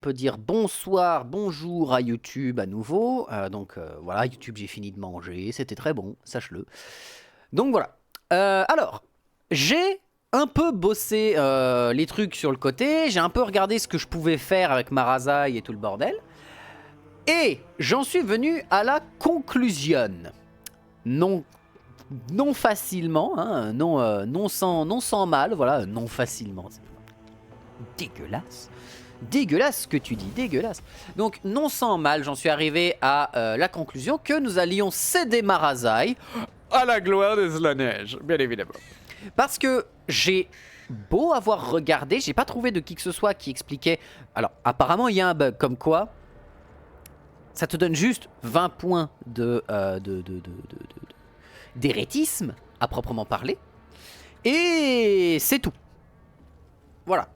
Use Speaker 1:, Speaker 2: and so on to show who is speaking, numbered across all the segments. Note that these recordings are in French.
Speaker 1: peut dire bonsoir, bonjour à YouTube à nouveau. Voilà, YouTube, j'ai fini de manger, c'était très bon, sache-le. Donc voilà. Alors, j'ai un peu bossé les trucs sur le côté, j'ai un peu regardé ce que je pouvais faire avec Marazai et tout le bordel. Et j'en suis venu à la conclusion. Non, non facilement, hein, non sans mal, voilà, non facilement. C'est dégueulasse. Dégueulasse ce que tu dis, dégueulasse. Donc, non sans mal, j'en suis arrivé à la conclusion que nous allions céder Marazai à la gloire de Slaneige, bien évidemment. Parce que j'ai beau avoir regardé, j'ai pas trouvé de qui que ce soit qui expliquait. Alors, apparemment, il y a un bug comme quoi ça te donne juste 20 points d'hérétisme, à proprement parler. Et c'est tout. Voilà.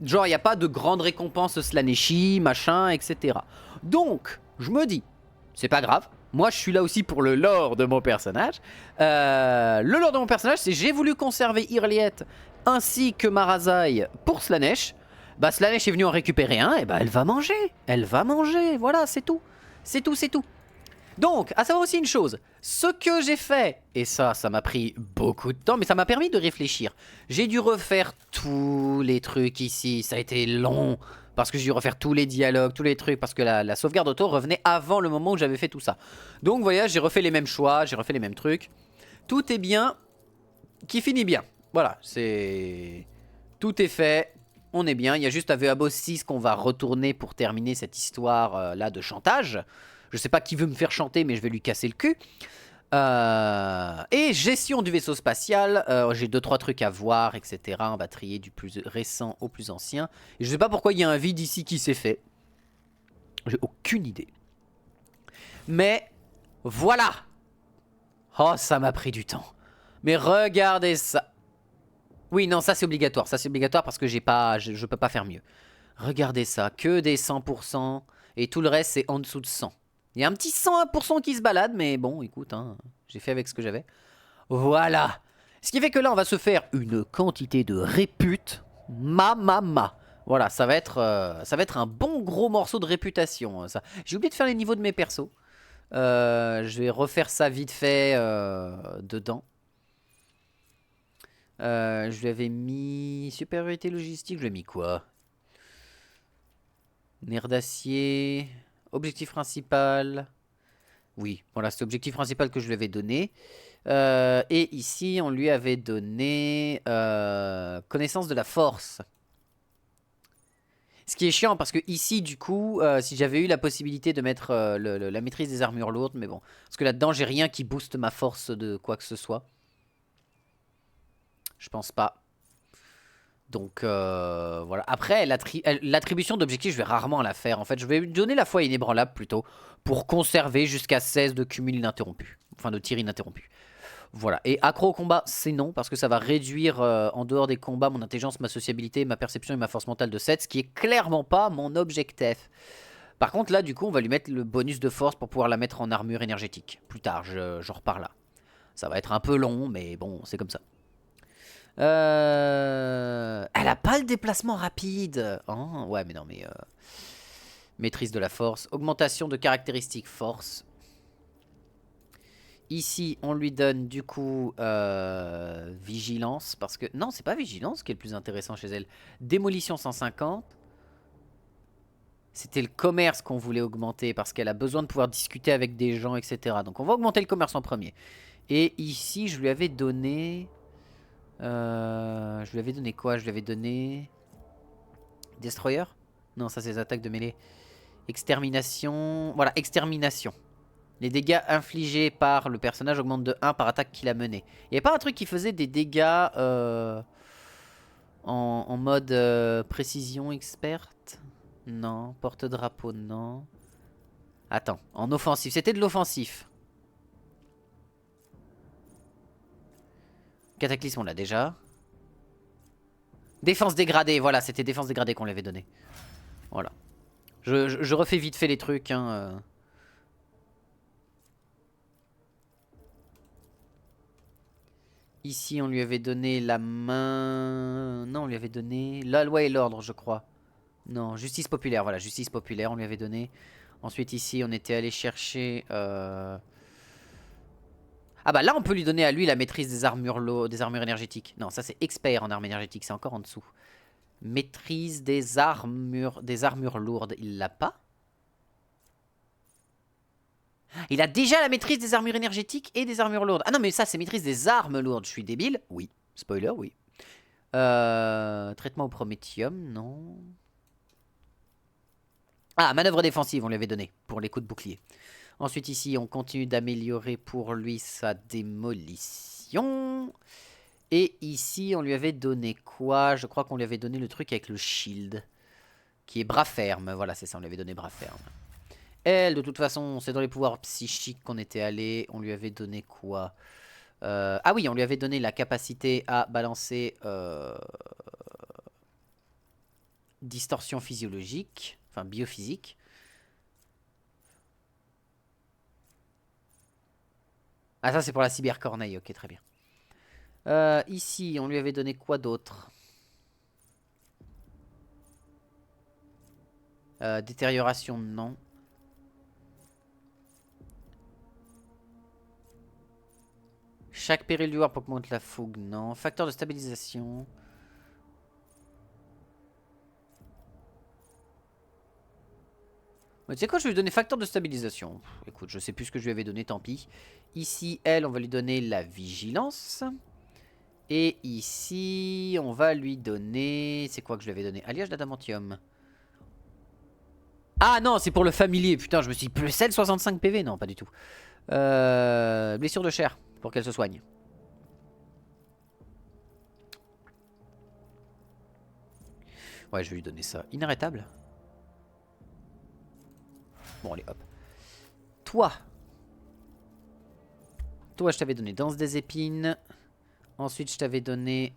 Speaker 1: Genre, il n'y a pas de grande récompense Slaneshi, machin, etc. Donc, je me dis, c'est pas grave. Moi, je suis là aussi pour le lore de mon personnage. Le lore de mon personnage, c'est j'ai voulu conserver Irliet ainsi que Marazai pour Slaanesh. Bah, Slaanesh est venu en récupérer un, et bah, elle va manger. Elle va manger. Voilà, c'est tout. C'est tout, c'est tout. Donc, à savoir aussi une chose, ce que j'ai fait, et ça m'a pris beaucoup de temps, mais ça m'a permis de réfléchir. J'ai dû refaire tous les trucs ici, ça a été long, parce que j'ai dû refaire tous les dialogues, tous les trucs, parce que la sauvegarde auto revenait avant le moment où j'avais fait tout ça. Donc, voilà, j'ai refait les mêmes choix, j'ai refait les mêmes trucs. Tout est bien, qui finit bien. Voilà, c'est... Tout est fait, on est bien. Il y a juste à Veabo 6 qu'on va retourner pour terminer cette histoire là de chantage. Je sais pas qui veut me faire chanter, mais je vais lui casser le cul. Et gestion du vaisseau spatial. J'ai 2-3 trucs à voir, etc. On va trier du plus récent au plus ancien. Et je sais pas pourquoi il y a un vide ici qui s'est fait. J'ai aucune idée. Mais voilà. Oh, ça m'a pris du temps. Mais regardez ça. Oui, non, ça c'est obligatoire. Ça c'est obligatoire parce que j'ai pas, je peux pas faire mieux. Regardez ça, que des 100%. Et tout le reste c'est en dessous de 100. Il y a un petit 101% qui se balade, mais bon, écoute, hein, j'ai fait avec ce que j'avais. Voilà. Ce qui fait que là, on va se faire une quantité de répute. Ma. Voilà, ça va être un bon gros morceau de réputation. Ça. J'ai oublié de faire les niveaux de mes persos. Je vais refaire ça vite fait dedans. Je lui avais mis supériorité logistique. Je lui ai mis quoi? Nerf d'acier. Objectif principal. Oui, voilà, c'est l'objectif principal que je lui avais donné. Et ici, on lui avait donné connaissance de la force. Ce qui est chiant parce que ici, du coup, si j'avais eu la possibilité de mettre la maîtrise des armures lourdes, mais bon, parce que là-dedans, j'ai rien qui booste ma force de quoi que ce soit. Je pense pas. Donc voilà. Après, l'attribution d'objectifs, je vais rarement la faire. En fait, je vais lui donner la foi inébranlable plutôt pour conserver jusqu'à 16 de cumul ininterrompu. Enfin, de tir ininterrompu. Voilà. Et accro au combat, c'est non, parce que ça va réduire en dehors des combats mon intelligence, ma sociabilité, ma perception et ma force mentale de 7, ce qui est clairement pas mon objectif. Par contre, là, du coup, on va lui mettre le bonus de force pour pouvoir la mettre en armure énergétique. Plus tard, j'en reparle là. Ça va être un peu long, mais bon, c'est comme ça. Elle a pas le déplacement rapide. Oh, ouais, mais non, mais... Maîtrise de la force. Augmentation de caractéristiques force. Ici, on lui donne du coup vigilance. Parce que... Non, c'est pas vigilance qui est le plus intéressant chez elle. Démolition 150. C'était le commerce qu'on voulait augmenter parce qu'elle a besoin de pouvoir discuter avec des gens, etc. Donc on va augmenter le commerce en premier. Et ici, je lui avais donné... je lui avais donné quoi? Je lui avais donné... Destroyer? Non, ça c'est les attaques de mêlée. Extermination... Voilà, extermination. Les dégâts infligés par le personnage augmentent de 1 par attaque qu'il a menée. Il n'y avait pas un truc qui faisait des dégâts en mode précision experte? Non. Porte-drapeau, non. Attends, en offensif. C'était de l'offensif. Cataclysme, on l'a déjà. Défense dégradée, voilà, c'était défense dégradée qu'on lui avait donné. Voilà. Je refais vite fait les trucs. Hein. Ici, on lui avait donné la main... Non, on lui avait donné la loi et l'ordre, je crois. Non, justice populaire, voilà, justice populaire, on lui avait donné. Ensuite ici, on était allé chercher... Ah bah là, on peut lui donner à lui la maîtrise des armures énergétiques. Non, ça c'est expert en armes énergétiques, c'est encore en dessous. Maîtrise des armures lourdes, il l'a pas? Il a déjà la maîtrise des armures énergétiques et des armures lourdes. Ah non, mais ça, c'est maîtrise des armes lourdes. Je suis débile? Oui. Spoiler, oui. Traitement au prométhium, non. Ah, manœuvre défensive, on lui avait donné pour les coups de bouclier. Ensuite, ici, on continue d'améliorer pour lui sa démolition. Et ici, on lui avait donné quoi? Je crois qu'on lui avait donné le truc avec le shield. Qui est bras ferme. Voilà, c'est ça, on lui avait donné bras ferme. Elle, de toute façon, c'est dans les pouvoirs psychiques qu'on était allé. On lui avait donné quoi? Ah oui, on lui avait donné la capacité à balancer distorsion physiologique, enfin biophysique. Ah ça c'est pour la cybercorneille, ok très bien. Ici, on lui avait donné quoi d'autre? Détérioration, non. Chaque péril du warp augmente la fougue, non. Facteur de stabilisation. Tu sais quoi, je vais lui donner facteur de stabilisation. Écoute, je sais plus ce que je lui avais donné, tant pis. Ici, elle, on va lui donner la vigilance. Et ici, on va lui donner... C'est quoi que je lui avais donné? Alliage d'adamantium. Ah non, c'est pour le familier. Putain, je me suis dit, plus celle 65 PV. Non, pas du tout. Blessure de chair, pour qu'elle se soigne. Ouais, je vais lui donner ça. Inarrêtable. Bon, allez, hop. Toi. Toi, je t'avais donné danse des épines. Ensuite, je t'avais donné...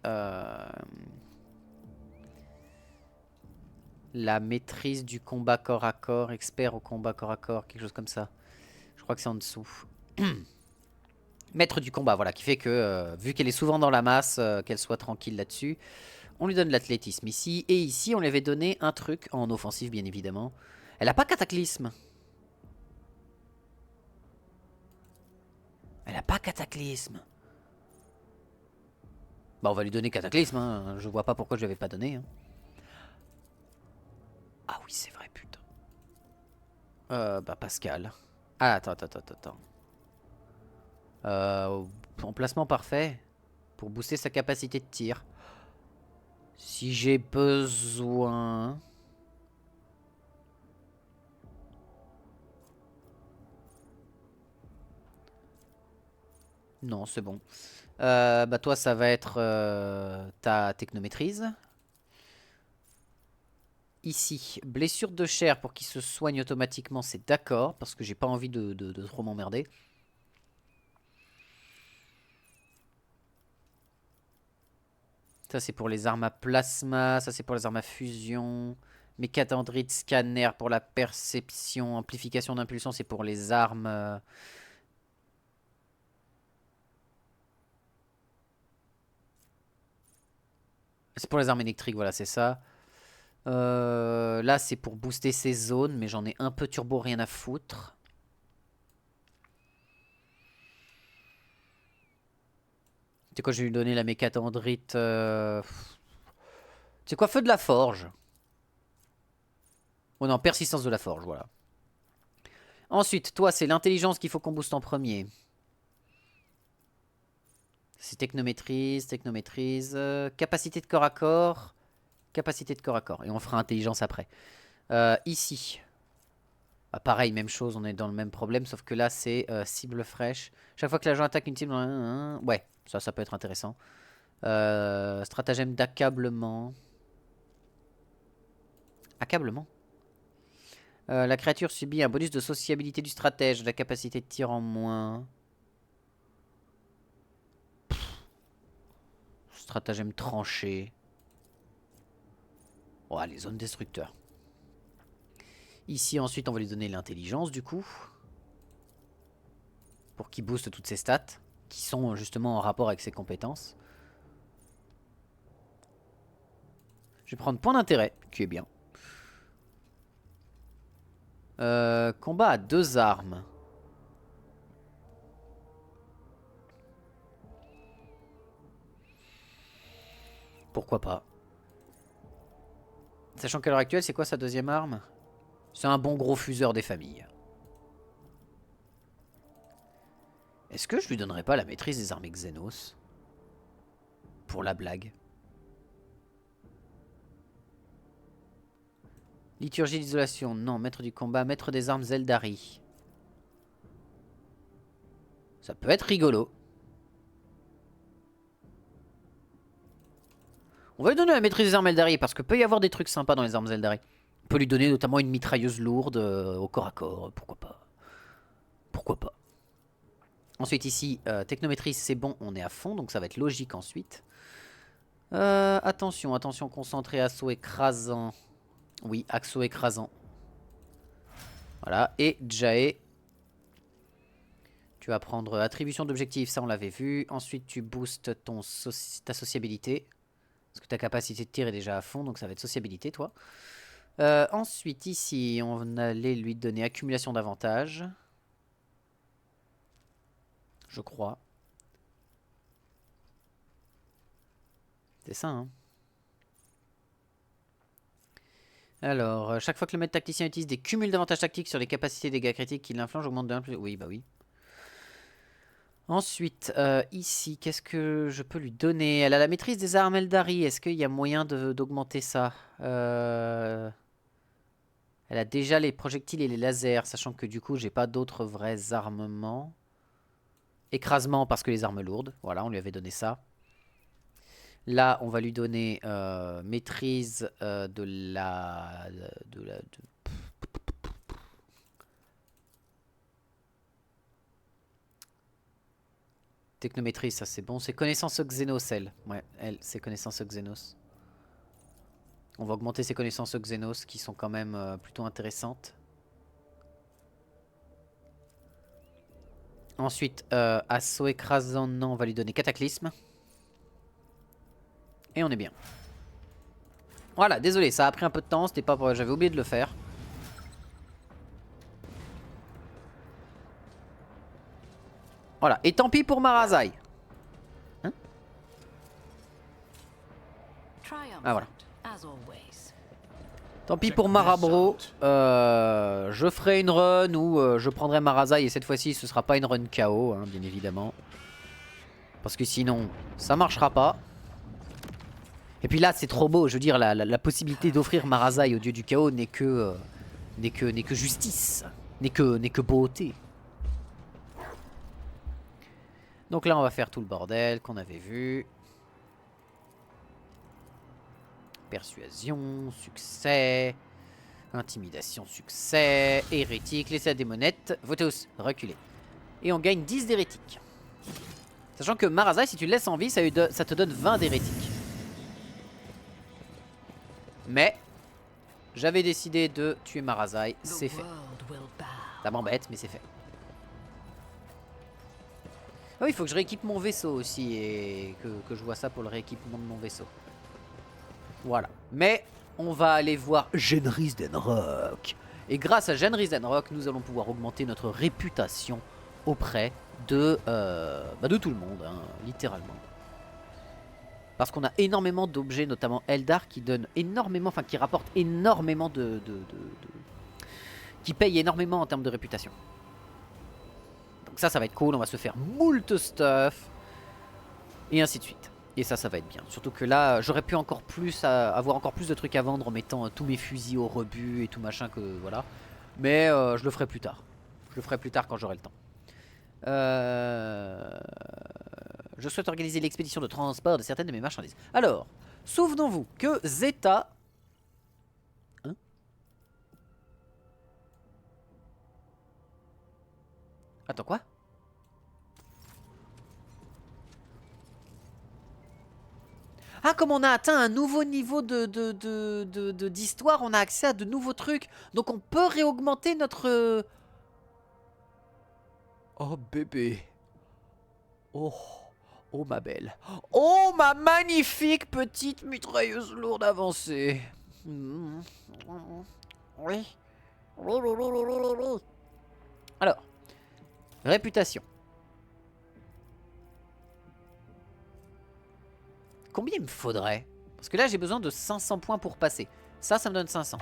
Speaker 1: la maîtrise du combat corps à corps. Expert au combat corps à corps. Quelque chose comme ça. Je crois que c'est en dessous. Maître du combat, voilà. Qui fait que, vu qu'elle est souvent dans la masse, qu'elle soit tranquille là-dessus. On lui donne l'athlétisme ici. Et ici, on lui avait donné un truc en offensive, bien évidemment. Elle a pas cataclysme. Elle a pas cataclysme. Bah, on va lui donner cataclysme. Hein. Je vois pas pourquoi je lui avais pas donné. Hein. Ah oui, c'est vrai, putain. Bah, Pascal. Ah, attends. Emplacement parfait. Pour booster sa capacité de tir. Si j'ai besoin... Non, c'est bon. Bah toi, ça va être ta technomaîtrise. Ici, blessure de chair pour qu'il se soigne automatiquement, c'est d'accord. Parce que j'ai pas envie de trop m'emmerder. Ça, c'est pour les armes à plasma. Ça, c'est pour les armes à fusion. Mécatendrite, scanner pour la perception. Amplification d'impulsion, c'est pour les armes... C'est pour les armes électriques, voilà, c'est ça. Là, c'est pour booster ces zones, mais j'en ai un peu turbo rien à foutre. C'est quoi, je vais lui donner la mécatendrite. C'est quoi, feu de la forge? Oh non, persistance de la forge, voilà. Ensuite, toi, c'est l'intelligence qu'il faut qu'on booste en premier. C'est technomaîtrise. Capacité de corps à corps. Capacité de corps à corps. Et on fera intelligence après. Ici. Bah, pareil, même chose, on est dans le même problème, sauf que là, c'est cible fraîche. Chaque fois que l'agent attaque une cible... Ouais, ça peut être intéressant. Stratagème d'accablement. Accablement. La créature subit un bonus de sociabilité du stratège, de la capacité de tir en moins. Stratagème tranché. Oh, les zones destructeurs. Ici, ensuite, on va lui donner l'intelligence, du coup. Pour qu'il booste toutes ses stats. Qui sont justement en rapport avec ses compétences. Je vais prendre point d'intérêt, qui est bien. Combat à 2 armes. Pourquoi pas. Sachant qu'à l'heure actuelle, c'est quoi sa deuxième arme? C'est un bon gros fuseur des familles. Est-ce que je lui donnerais pas la maîtrise des armées Xenos? Pour la blague. Liturgie d'isolation, non. Maître du combat, maître des armes Zeldari. Ça peut être rigolo. On va lui donner la maîtrise des armes Eldari parce que peut y avoir des trucs sympas dans les armes Eldari. On peut lui donner notamment une mitrailleuse lourde au corps à corps, pourquoi pas. Pourquoi pas. Ensuite ici, technométrise c'est bon, on est à fond, donc ça va être logique ensuite. Attention, attention, concentré, assaut écrasant. Oui, assaut écrasant. Voilà, et Jae. Tu vas prendre attribution d'objectif, ça on l'avait vu. Ensuite tu boostes ta sociabilité. Parce que ta capacité de tir est déjà à fond, donc ça va être sociabilité, toi. Ensuite, ici, on allait lui donner accumulation d'avantages. Je crois. C'est ça, hein. Alors, chaque fois que le maître tacticien utilise des cumuls d'avantages tactiques sur les capacités dégâts critiques qui l'infligent, j'augmente de 1 plus... Oui, bah oui. Ensuite, ici, qu'est-ce que je peux lui donner? Elle a la maîtrise des armes Eldari. Est-ce qu'il y a moyen d'augmenter ça? Elle a déjà les projectiles et les lasers, sachant que du coup, j'ai pas d'autres vrais armements. Écrasement parce que les armes lourdes. Voilà, on lui avait donné ça. Là, on va lui donner maîtrise de la... Technométrie, ça c'est bon. C'est connaissance Xenos, elle. Ouais, elle, c'est connaissance Xenos. On va augmenter ses connaissances Xenos qui sont quand même plutôt intéressantes. Ensuite, assaut écrasant, non, on va lui donner cataclysme. Et on est bien. Voilà, désolé, ça a pris un peu de temps, c'était pas, j'avais oublié de le faire. Voilà, et tant pis pour Marazai. Hein? Ah voilà. Tant pis pour Marabro. Je ferai une run où je prendrai Marazai et cette fois-ci ce sera pas une run KO, hein, bien évidemment. Parce que sinon ça marchera pas. Et puis là c'est trop beau, je veux dire la possibilité d'offrir Marazai au dieu du chaos n'est que justice, n'est que beauté. Donc là on va faire tout le bordel qu'on avait vu. Persuasion, succès. Intimidation, succès. Hérétique, laissez la démonette. Votez tous, reculez. Et on gagne 10 d'hérétique. Sachant que Marazai, si tu le laisses en vie, ça te donne 20 d'hérétique. Mais j'avais décidé de tuer Marazai, c'est fait. Ça m'embête, mais c'est fait. Ah oui, il faut que je rééquipe mon vaisseau aussi et que je vois ça pour le rééquipement de mon vaisseau. Voilà. Mais on va aller voir Jenris Denrock. Et grâce à Jenris Denrock, nous allons pouvoir augmenter notre réputation auprès de tout le monde, hein, littéralement. Parce qu'on a énormément d'objets, notamment Eldar, qui donnent énormément, enfin qui rapportent énormément qui payent énormément en termes de réputation. Donc ça va être cool, on va se faire moult stuff. Et ainsi de suite. Et ça va être bien. Surtout que là, j'aurais pu encore plus avoir encore plus de trucs à vendre en mettant tous mes fusils au rebut et tout machin que voilà. Mais je le ferai plus tard. Je le ferai plus tard quand j'aurai le temps. Je souhaite organiser l'expédition de transport de certaines de mes marchandises. Alors, souvenons-vous que Zeta... Hein? Attends, quoi? Ah, comme on a atteint un nouveau niveau d'histoire, on a accès à de nouveaux trucs. Donc on peut réaugmenter notre... Oh bébé. Oh, oh ma belle. Oh ma magnifique petite mitrailleuse lourde avancée. Oui. Alors, réputation. Combien il me faudrait? Parce que là, j'ai besoin de 500 points pour passer. Ça me donne 500.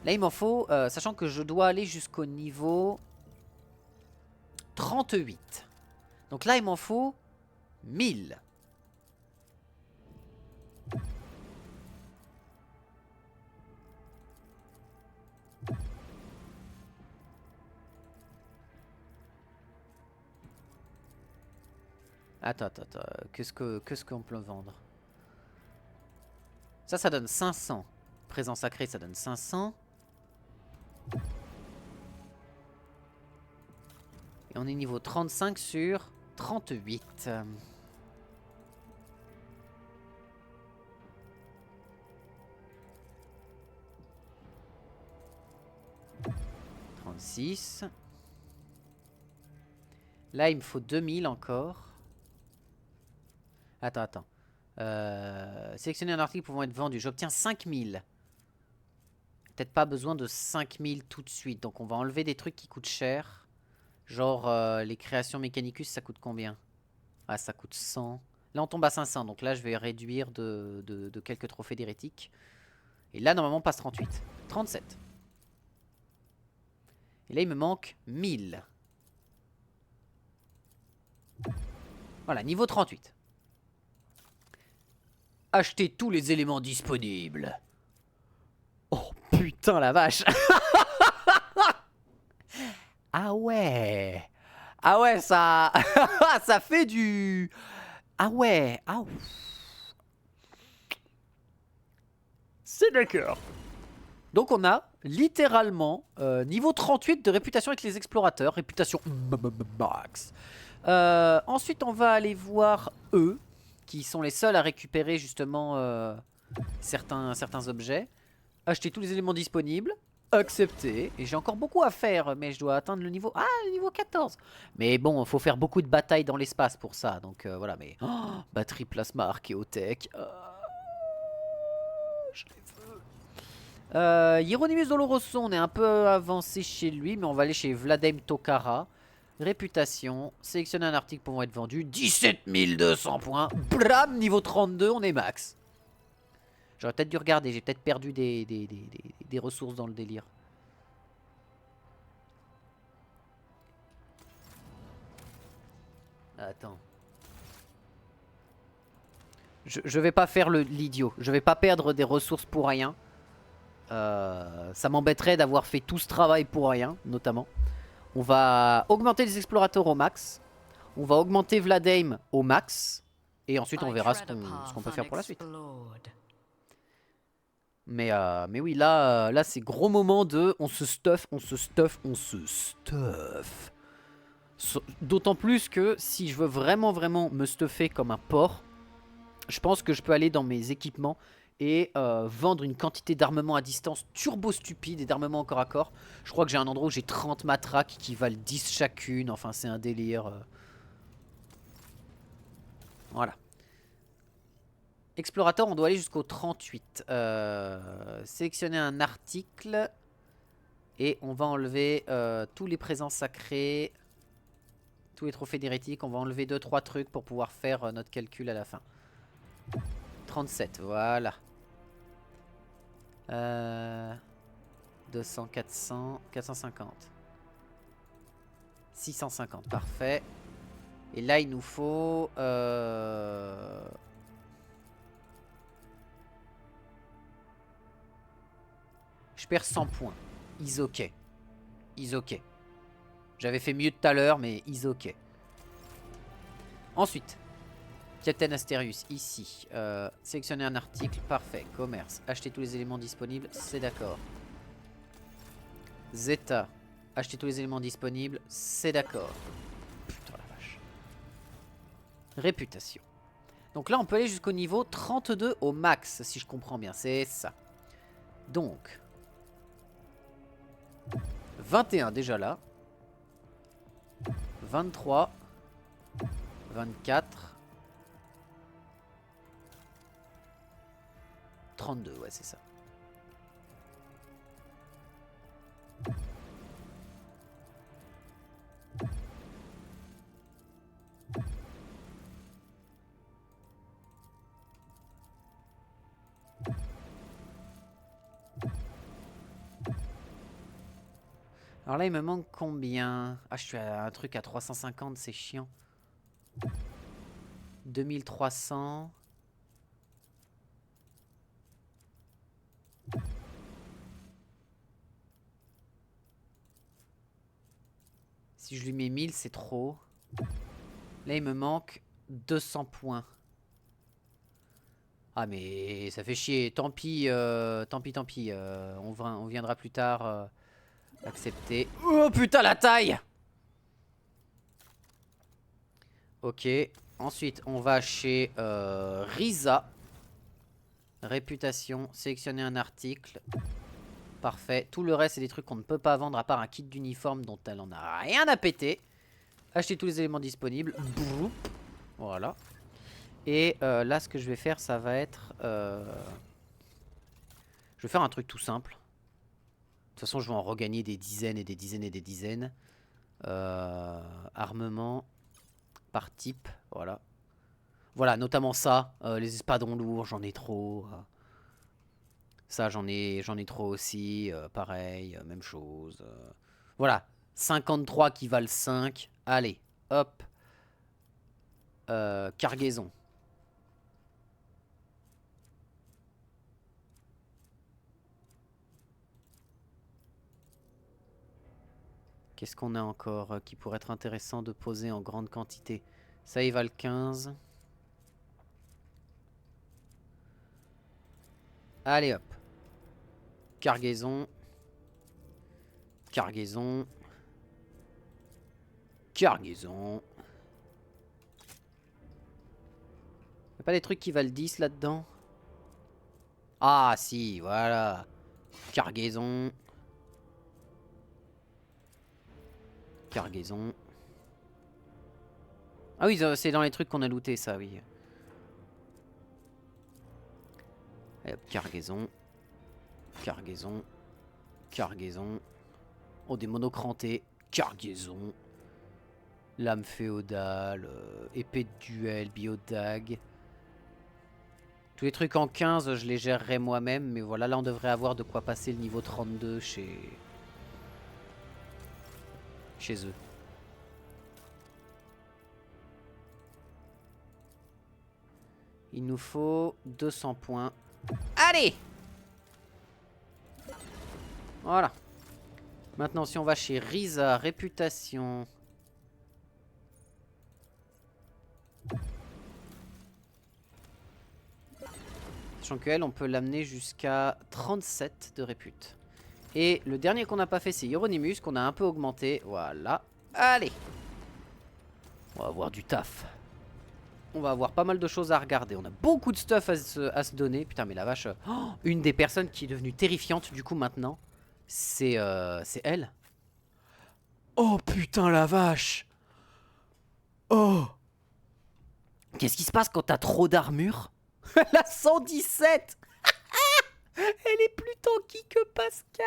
Speaker 1: Là, il m'en faut, sachant que je dois aller jusqu'au niveau 38. Donc là, il m'en faut 1000. Attends. Qu'est-ce qu'on peut vendre? Ça donne 500. Présent sacré, ça donne 500. Et on est niveau 35 sur 38. 36. Là, il me faut 2000 encore. Attends. Sélectionner un article pouvant être vendu. J'obtiens 5000. Peut-être pas besoin de 5000 tout de suite. Donc on va enlever des trucs qui coûtent cher. Genre les créations Mechanicus, ça coûte combien? Ah, ça coûte 100. Là, on tombe à 500. Donc là, je vais réduire de quelques trophées d'hérétiques. Et là, normalement, on passe 38. 37. Et là, il me manque 1000. Voilà, niveau 38. Acheter tous les éléments disponibles. Oh, putain, la vache. Ah ouais. Ah ouais, ça... ça fait du... Ah ouais. Ah. C'est d'accord. Donc on a littéralement niveau 38 de réputation avec les explorateurs. Réputation max. Ensuite on va aller voir eux, qui sont les seuls à récupérer justement certains objets. Acheter tous les éléments disponibles. Accepter. Et j'ai encore beaucoup à faire, mais je dois atteindre le niveau... Ah, le niveau 14. Mais bon, il faut faire beaucoup de batailles dans l'espace pour ça. Donc voilà, mais... Oh, batterie plasma archéotech. Je les veux. Hieronymus Doloroso, on est un peu avancé chez lui, mais on va aller chez Vladem Tokhara. Réputation. Sélectionner un article pouvant être vendu. 17 200 points. Bram, niveau 32, on est max. J'aurais peut-être dû regarder, j'ai peut-être perdu des ressources dans le délire. Attends. Je vais pas faire l'idiot. Je vais pas perdre des ressources pour rien. Ça m'embêterait d'avoir fait tout ce travail pour rien, notamment. On va augmenter les explorateurs au max. On va augmenter Vladheim au max. Et ensuite on verra ce qu'on peut faire pour la suite. Mais oui, là c'est gros moment de on se stuff. D'autant plus que si je veux vraiment me stuffer comme un porc, je pense que je peux aller dans mes équipements et vendre une quantité d'armement à distance turbo stupide et d'armement au corps à corps. Je crois que j'ai un endroit où j'ai 30 matraques qui valent 10 chacune. Enfin, c'est un délire. Voilà. Explorateur, on doit aller jusqu'au 38. Sélectionner un article. Et on va enlever tous les présents sacrés. Tous les trophées d'hérétiques. On va enlever 2-3 trucs pour pouvoir faire notre calcul à la fin. 37, voilà. 200, 400, 450. 650, parfait. Et là, il nous faut... Je perds 100 points. Is ok. Is ok. J'avais fait mieux tout à l'heure, mais is ok. Ensuite, Captain Asterius, ici. Sélectionner un article, parfait. Commerce, acheter tous les éléments disponibles, c'est d'accord. Zeta, acheter tous les éléments disponibles, c'est d'accord. Putain la vache. Réputation. Donc là, on peut aller jusqu'au niveau 32 au max, si je comprends bien. C'est ça. Donc, 21 déjà là. 23. 24. 32, ouais, c'est ça. Alors là, il me manque combien? Ah, je suis à un truc à 350, c'est chiant. 2300. Si je lui mets 1000, c'est trop. Là, il me manque 200 points. Ah, mais ça fait chier. Tant pis, tant pis, tant pis. On viendra plus tard accepter. Oh putain, la taille! Ok. Ensuite, on va chez Risa. Réputation. Sélectionner un article. Parfait. Tout le reste, c'est des trucs qu'on ne peut pas vendre à part un kit d'uniforme dont elle en a rien à péter. Acheter tous les éléments disponibles. Broup. Voilà. Et là, ce que je vais faire, ça va être... Je vais faire un truc tout simple. De toute façon, je vais en regagner des dizaines et des dizaines et des dizaines. Armement par type. Voilà. Voilà, notamment ça. Les espadons lourds, j'en ai trop. Ça, j'en ai trop aussi. Pareil, même chose. Voilà. 53 qui valent 5. Allez, hop. Cargaison. Qu'est-ce qu'on a encore qui pourrait être intéressant de poser en grande quantité? Ça, ils valent 15. Allez, hop. Cargaison. Cargaison. Cargaison. Y'a pas des trucs qui valent 10 là-dedans? Ah, si, voilà. Cargaison. Cargaison. Ah oui, c'est dans les trucs qu'on a looté, ça, oui. Allez, hop, cargaison. Cargaison. Cargaison. Oh, des monocrantés. Cargaison. Lame féodale. Épée de duel. Biodag. Tous les trucs en 15, je les gérerai moi-même. Mais voilà, là, on devrait avoir de quoi passer le niveau 32 chez eux. Il nous faut 200 points. Allez! Voilà. Maintenant, si on va chez Risa, réputation. Sachant qu'elle, on peut l'amener jusqu'à 37 de répute. Et le dernier qu'on n'a pas fait, c'est Hieronymus, qu'on a un peu augmenté. Voilà. Allez! On va avoir du taf. On va avoir pas mal de choses à regarder. On a beaucoup de stuff à se donner. Putain, mais la vache. Oh, une des personnes qui est devenue terrifiante, du coup, maintenant, c'est elle. Oh, putain, la vache! Oh! Qu'est-ce qui se passe quand t'as trop d'armure? Elle a 117! Elle est plus tanky que Pascal!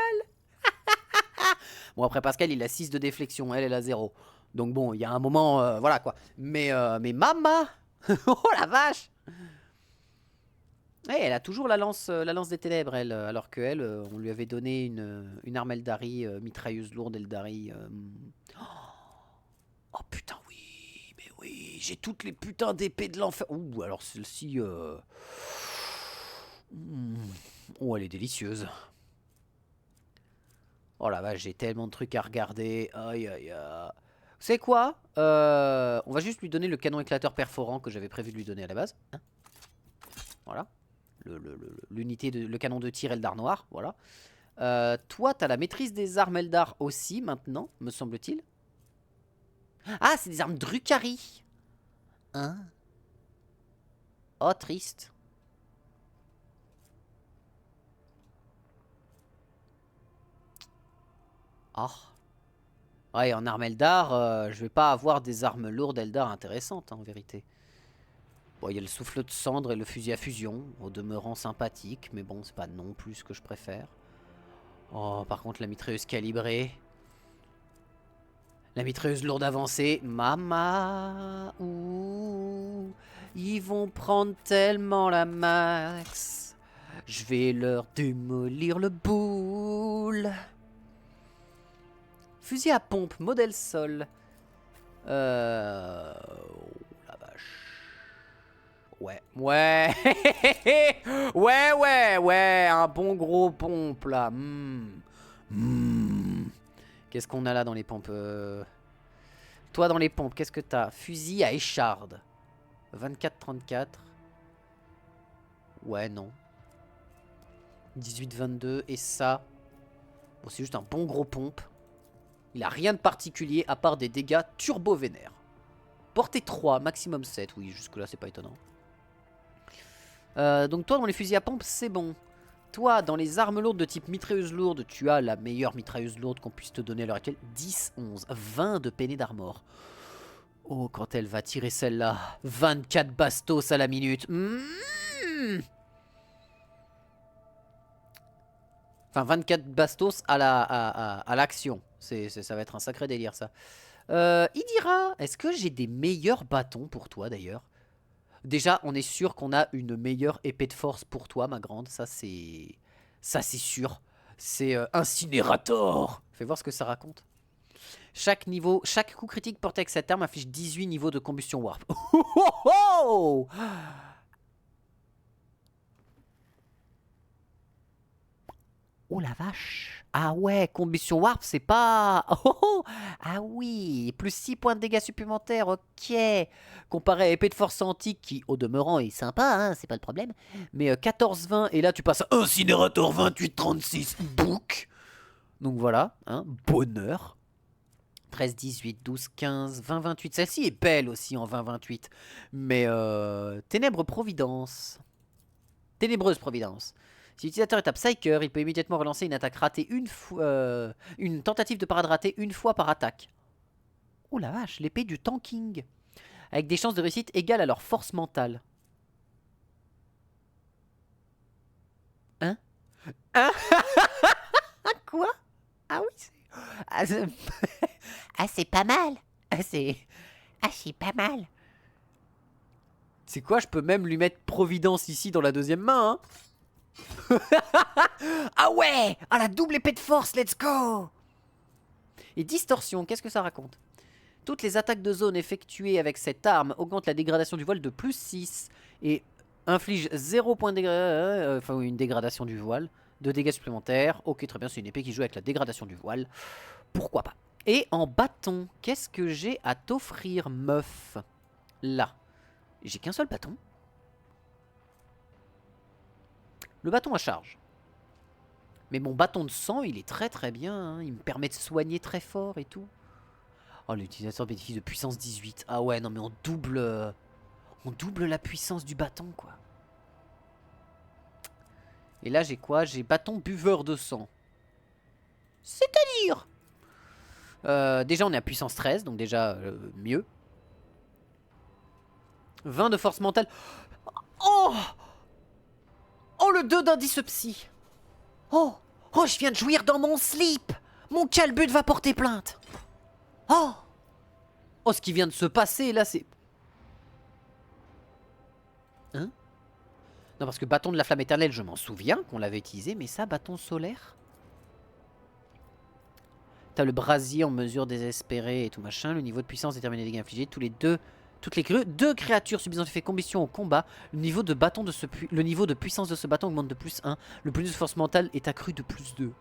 Speaker 1: Bon, après Pascal, il a 6 de déflexion. Elle a 0. Donc bon, il y a un moment, voilà quoi. Mais Mama! Oh la vache! Ouais, elle a toujours la lance des ténèbres, elle. Alors qu'elle, on lui avait donné une arme Eldari, mitrailleuse lourde Eldari. Oh putain, oui! Mais oui! J'ai toutes les putains d'épées de l'enfer. Ouh, alors celle-ci. Oh, elle est délicieuse. Oh la vache, j'ai tellement de trucs à regarder. Aïe aïe aïe. C'est quoi? On va juste lui donner le canon éclateur perforant que j'avais prévu de lui donner à la base. Hein, voilà. L'unité le canon de tir Eldar noir. Voilà. Toi, t'as la maîtrise des armes Eldar aussi maintenant, me semble-t-il. Ah, c'est des armes Drukhari. Hein? Oh, triste. Oh. Ouais, en armes Eldar, je vais pas avoir des armes lourdes Eldar intéressantes, hein, en vérité. Bon, il y a le souffle de cendre et le fusil à fusion, au demeurant sympathique, mais bon, c'est pas non plus ce que je préfère. Oh, par contre, la mitrailleuse calibrée. La mitrailleuse lourde avancée. Mama, ouh, ils vont prendre tellement la max. Je vais leur démolir le boule. Fusil à pompe, modèle sol. Oh la vache. Ouais. Ouais. Ouais. Un bon gros pompe là. Qu'est-ce qu'on a là dans les pompes Toi dans les pompes, qu'est-ce que t'as? Fusil à écharde. 24-34. Ouais, non. 18-22. Et ça. Bon, c'est juste un bon gros pompe. Il a rien de particulier à part des dégâts turbo vénères. Portée 3, maximum 7. Oui, jusque là c'est pas étonnant. Donc toi dans les fusils à pompe c'est bon. Toi dans les armes lourdes de type mitrailleuse lourde, tu as la meilleure mitrailleuse lourde qu'on puisse te donner à l'heure actuelle. 10, 11, 20 de peinée d'armor. Oh quand elle va tirer celle-là. 24 bastos à la minute. Enfin 24 bastos à l'action. Ça va être un sacré délire ça. Idira, est-ce que j'ai des meilleurs bâtons pour toi d'ailleurs? Déjà, on est sûr qu'on a une meilleure épée de force pour toi, ma grande. Ça, c'est sûr. C'est Incinérator. Fais voir ce que ça raconte. Chaque coup critique porté avec cette arme affiche 18 niveaux de combustion warp. Oh la vache. Ah ouais, combustion warp, c'est pas... Ah oui, plus 6 points de dégâts supplémentaires, ok. Comparé à épée de force antique, qui au demeurant est sympa, hein, c'est pas le problème. Mais 14-20, et là tu passes à Incinérator 28-36, bouc. Donc voilà, hein, bonheur. 13-18, 12-15, 20-28, celle-ci est belle aussi en 20-28. Mais Ténèbres Providence. Ténébreuse Providence. Si l'utilisateur est à Psyker, il peut immédiatement relancer une attaque ratée une tentative de parade ratée une fois par attaque. Oh la vache, l'épée du tanking. Avec des chances de réussite égales à leur force mentale. Hein? Quoi? Ah oui, c'est pas mal. C'est pas mal. C'est quoi, je peux même lui mettre Providence ici dans la deuxième main, hein. Ah ouais! Ah la double épée de force, let's go! Et distorsion, qu'est-ce que ça raconte? Toutes les attaques de zone effectuées avec cette arme augmentent la dégradation du voile de plus 6 et infligent 0 point de dégradation, enfin une dégradation du voile, de dégâts supplémentaires. Ok, très bien, c'est une épée qui joue avec la dégradation du voile. Pourquoi pas? Et en bâton, qu'est-ce que j'ai à t'offrir, meuf? Là. J'ai qu'un seul bâton. Le bâton à charge. Mais mon bâton de sang, il est très très bien. Hein. Il me permet de soigner très fort et tout. Oh, l'utilisateur bénéficie de puissance 18. Ah ouais, non mais on double la puissance du bâton, quoi. Et là, j'ai quoi? J'ai bâton buveur de sang. C'est-à-dire déjà, on est à puissance 13, donc déjà mieux. 20 de force mentale. Oh! Oh, le 2 d'indice psy. Oh! Oh, je viens de jouir dans mon slip. Mon calbut va porter plainte. Oh! Oh, ce qui vient de se passer, là, c'est... Hein? Non, parce que bâton de la flamme éternelle, je m'en souviens qu'on l'avait utilisé, mais ça, bâton solaire? T'as le brasier en mesure désespérée et tout machin. Le niveau de puissance détermine les dégâts infligés. Toutes les deux créatures subissant effet combustion au combat. Le niveau de puissance de ce bâton augmente de plus 1. Le bonus de force mentale est accru de plus 2.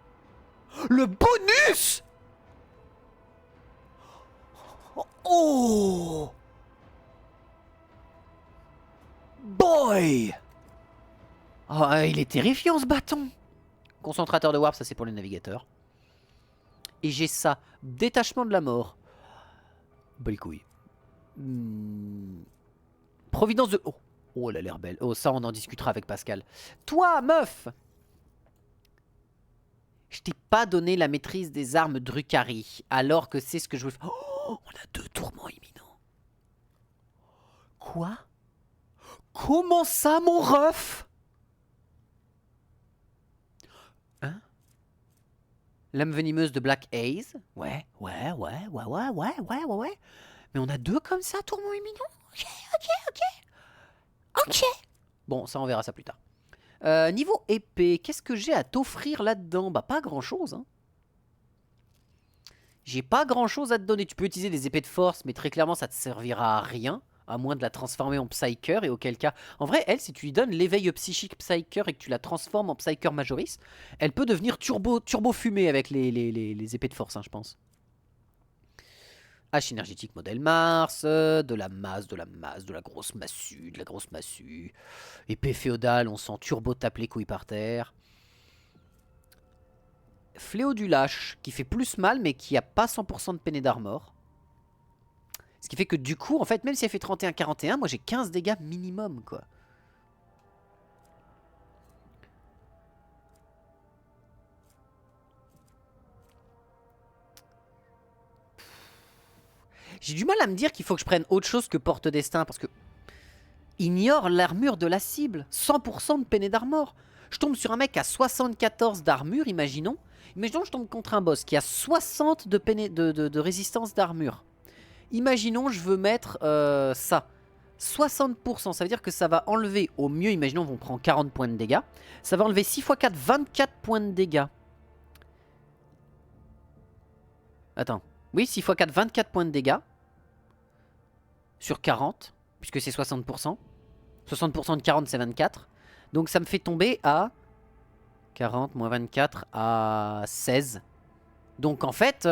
Speaker 1: Le bonus! Oh! Boy! Oh, il est terrifiant ce bâton! Concentrateur de warp, ça c'est pour les navigateurs. Et j'ai ça. Détachement de la mort. Bah les couilles. Providence de... Oh. Oh, elle a l'air belle. Oh, ça, on en discutera avec Pascal. Toi, meuf! Je t'ai pas donné la maîtrise des armes Drukhari, alors que c'est ce que je veux faire. Oh, on a 2 tourments imminents. Quoi? Comment ça, mon ref? Hein? Lame venimeuse de Black Haze. Ouais. Mais on a 2 comme ça, tourments imminents? Ok. Bon, ça, on verra ça plus tard. Niveau épée, qu'est-ce que j'ai à t'offrir là-dedans? Bah, pas grand-chose, hein. J'ai pas grand chose à te donner. Tu peux utiliser des épées de force, mais très clairement, ça te servira à rien. À moins de la transformer en Psyker. Et auquel cas. En vrai, elle, si tu lui donnes l'éveil psychique Psyker et que tu la transformes en Psyker Majoris, elle peut devenir turbo fumée avec les épées de force, hein, je pense. Hache énergétique modèle Mars, de la masse, de la grosse massue, de la grosse massue. Épée féodale, on sent turbo tape les couilles par terre. Fléau du lâche, qui fait plus mal, mais qui a pas 100% de peine d'armor. Ce qui fait que du coup, en fait, même si elle fait 31-41, moi j'ai 15 dégâts minimum, quoi. J'ai du mal à me dire qu'il faut que je prenne autre chose que porte-destin, parce que... Ignore l'armure de la cible. 100% de peine d'armor. Je tombe sur un mec à 74 d'armure, imaginons. Imaginons que je tombe contre un boss qui a 60 de résistance d'armure. Imaginons je veux mettre ça. 60%, ça veut dire que ça va enlever, au mieux, imaginons on prend 40 points de dégâts. Ça va enlever 6 x 4, 24 points de dégâts. Attends. Oui, 6 x 4, 24 points de dégâts. Sur 40, puisque c'est 60%. 60% de 40, c'est 24. Donc ça me fait tomber à 40 moins 24 à 16. Donc en fait,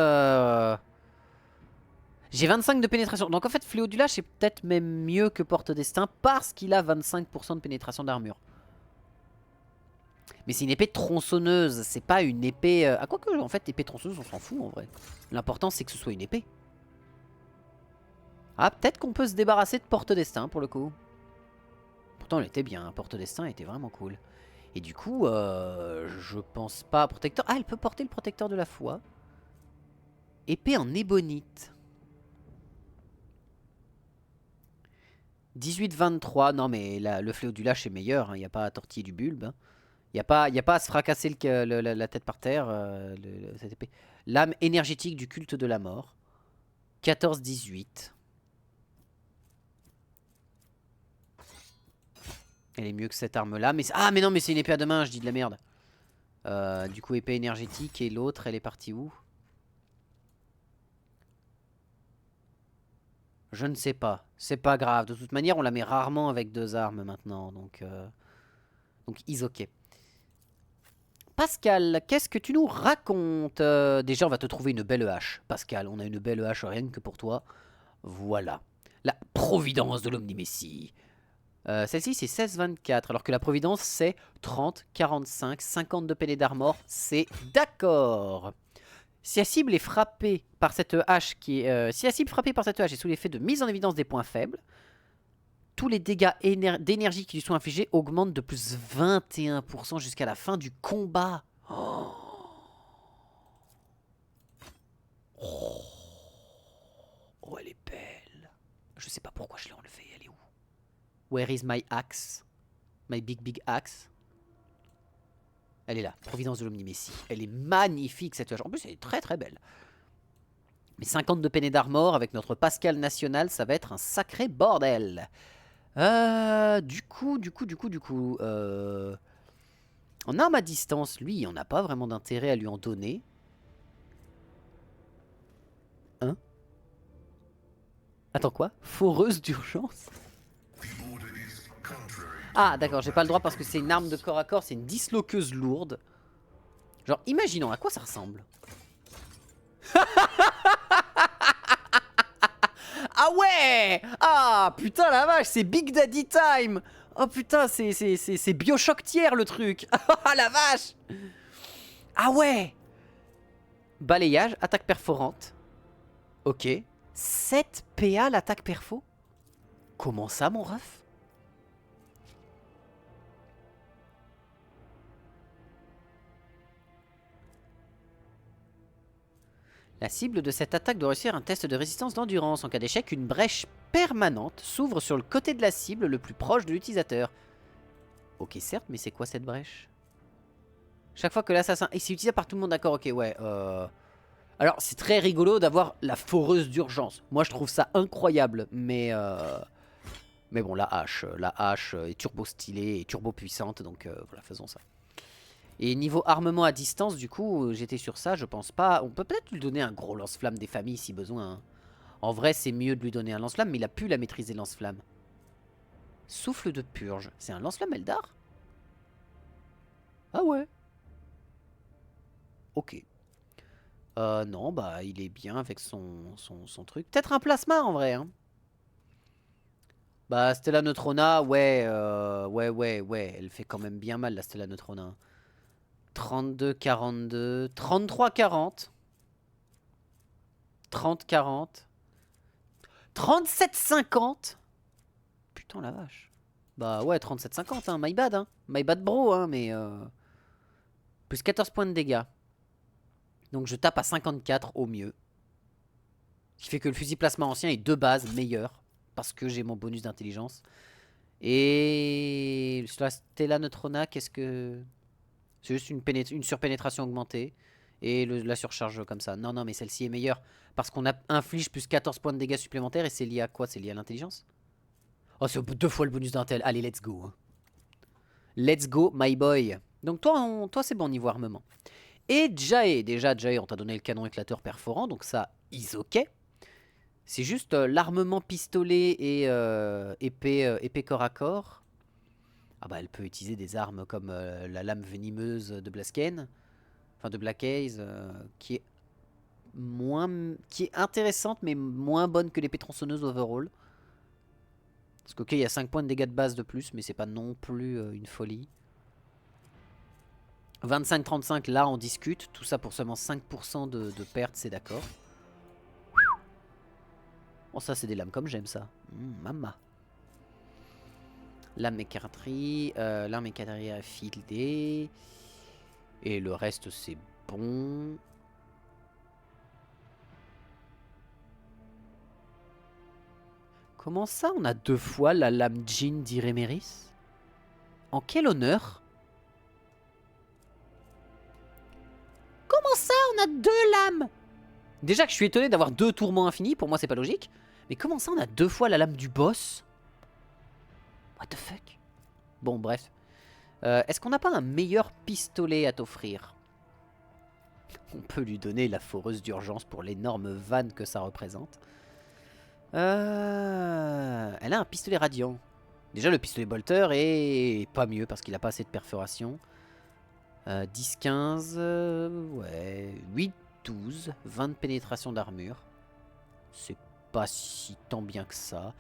Speaker 1: j'ai 25 de pénétration. Donc en fait, Fléau du Lâche, c'est peut-être même mieux que Porte-Destin parce qu'il a 25% de pénétration d'armure. Mais c'est une épée tronçonneuse, c'est pas une épée... Ah quoi que, en fait, épée tronçonneuse, on s'en fout en vrai. L'important, c'est que ce soit une épée. Ah, peut-être qu'on peut se débarrasser de Porte-Destin pour le coup. Pourtant, elle était bien, Porte-Destin était vraiment cool. Et du coup, je pense pas... Protecteur... Ah, elle peut porter le protecteur de la foi. Épée en ébonite. 18-23, non mais le fléau du lâche est meilleur, il n'y a pas à tortiller du bulbe. Il n'y a pas à se fracasser la tête par terre, cette épée. Lame énergétique du culte de la mort. 14-18. Elle est mieux que cette arme là. Mais ah mais non mais c'est une épée à deux mains, je dis de la merde. Du coup épée énergétique et l'autre elle est partie où? Je ne sais pas. C'est pas grave. De toute manière on la met rarement avec deux armes maintenant. Donc is ok. Pascal, qu'est-ce que tu nous racontes? Déjà, on va te trouver une belle hache. Pascal, on a une belle hache rien que pour toi. Voilà. La Providence de l'Omnimessie. Celle-ci, c'est 16-24, alors que la Providence, c'est 30, 45, 50 de peine d'armor. C'est d'accord. Si la cible est frappée par cette hache si la cible frappée par cette hache est sous l'effet de mise en évidence des points faibles, tous les dégâts d'énergie qui lui sont infligés augmentent de plus 21% jusqu'à la fin du combat. Oh. Oh, elle est belle. Je sais pas pourquoi je l'ai enlevée. Elle est où? Where is my axe? My big axe? Elle est là. Providence de l'Omnimessie. Elle est magnifique cette hache. En plus, elle est très très belle. Mais 50 de peine d'armor avec notre Pascal national, ça va être un sacré bordel. Du coup, en arme à distance, lui, on n'a pas vraiment d'intérêt à lui en donner. Hein? Attends, quoi? Foreuse d'urgence? Ah, d'accord, j'ai pas le droit parce que c'est une arme de corps à corps, c'est une disloqueuse lourde. Genre, imaginons, à quoi ça ressemble? Ah ouais! Ah, putain, la vache, c'est Big Daddy Time! Oh putain, c'est Bioshock tiers le truc! Ah la vache! Ah ouais! Balayage, attaque perforante. Ok. 7 PA l'attaque perfo? Comment ça, mon ref? La cible de cette attaque doit réussir un test de résistance d'endurance. En cas d'échec, une brèche permanente s'ouvre sur le côté de la cible le plus proche de l'utilisateur. Ok, certes, mais c'est quoi cette brèche? Chaque fois que l'assassin... Et c'est utilisé par tout le monde, d'accord, ok, ouais. Alors, c'est très rigolo d'avoir la foreuse d'urgence. Moi, je trouve ça incroyable, mais bon, la hache est turbo stylée et turbo puissante, donc voilà, faisons ça. Et niveau armement à distance, du coup, j'étais sur ça, je pense pas. On peut peut-être lui donner un gros lance-flamme des familles si besoin. Hein. En vrai, c'est mieux de lui donner un lance-flamme, mais il a pu la maîtriser lance-flamme. Souffle de purge. C'est un lance-flamme Eldar? Ah ouais. Ok. Non, bah il est bien avec son truc. Peut-être un plasma en vrai. Hein. Bah Stella Neutrona, ouais, ouais. Elle fait quand même bien mal la Stella Neutrona. 32, 42, 33, 40. 30, 40. 37, 50. Putain la vache. Bah ouais, 37, 50, hein, my bad, hein. My bad bro, hein, mais... Plus 14 points de dégâts. Donc je tape à 54 au mieux. Ce qui fait que le fusil plasma ancien est de base meilleur. Parce que j'ai mon bonus d'intelligence. Et... sur la Stella Neutrona, qu'est-ce que... C'est juste une surpénétration augmentée. Et la surcharge comme ça. Non, non, mais celle-ci est meilleure. Parce qu'on inflige plus 14 points de dégâts supplémentaires. Et c'est lié à quoi? C'est lié à l'intelligence? Oh, c'est 2 fois le bonus d'intel. Allez, let's go. Hein. Let's go, my boy. Donc toi c'est bon niveau armement. Et Jae, déjà Jae, on t'a donné le canon éclateur perforant, donc ça, is ok. C'est juste l'armement pistolet et épée corps à corps. Ah bah elle peut utiliser des armes comme la lame venimeuse de Blasken, enfin de Black Haze, qui est intéressante mais moins bonne que l'épée tronçonneuse overall. Parce qu'ok, il y a 5 points de dégâts de base de plus, mais c'est pas non plus une folie. 25-35, là on discute. Tout ça pour seulement 5% de perte, c'est d'accord. Oh, ça c'est des lames comme j'aime ça. Mama. Lame écarterie. Lame écarterie affilée. Et le reste c'est bon. Comment ça on a 2 fois la lame Jin d'Ireméris? En quel honneur? Comment ça on a 2 lames? Déjà que je suis étonné d'avoir 2 tourments infinis, pour moi c'est pas logique. Mais comment ça on a 2 fois la lame du boss? What the fuck? Bon bref. Est-ce qu'on n'a pas un meilleur pistolet à t'offrir? On peut lui donner la foreuse d'urgence pour l'énorme vanne que ça représente. Elle a un pistolet radiant. Déjà le pistolet bolter est pas mieux parce qu'il a pas assez de perforation. 10-15, ouais, 8-12, 20 de pénétration d'armure. C'est pas si tant bien que ça.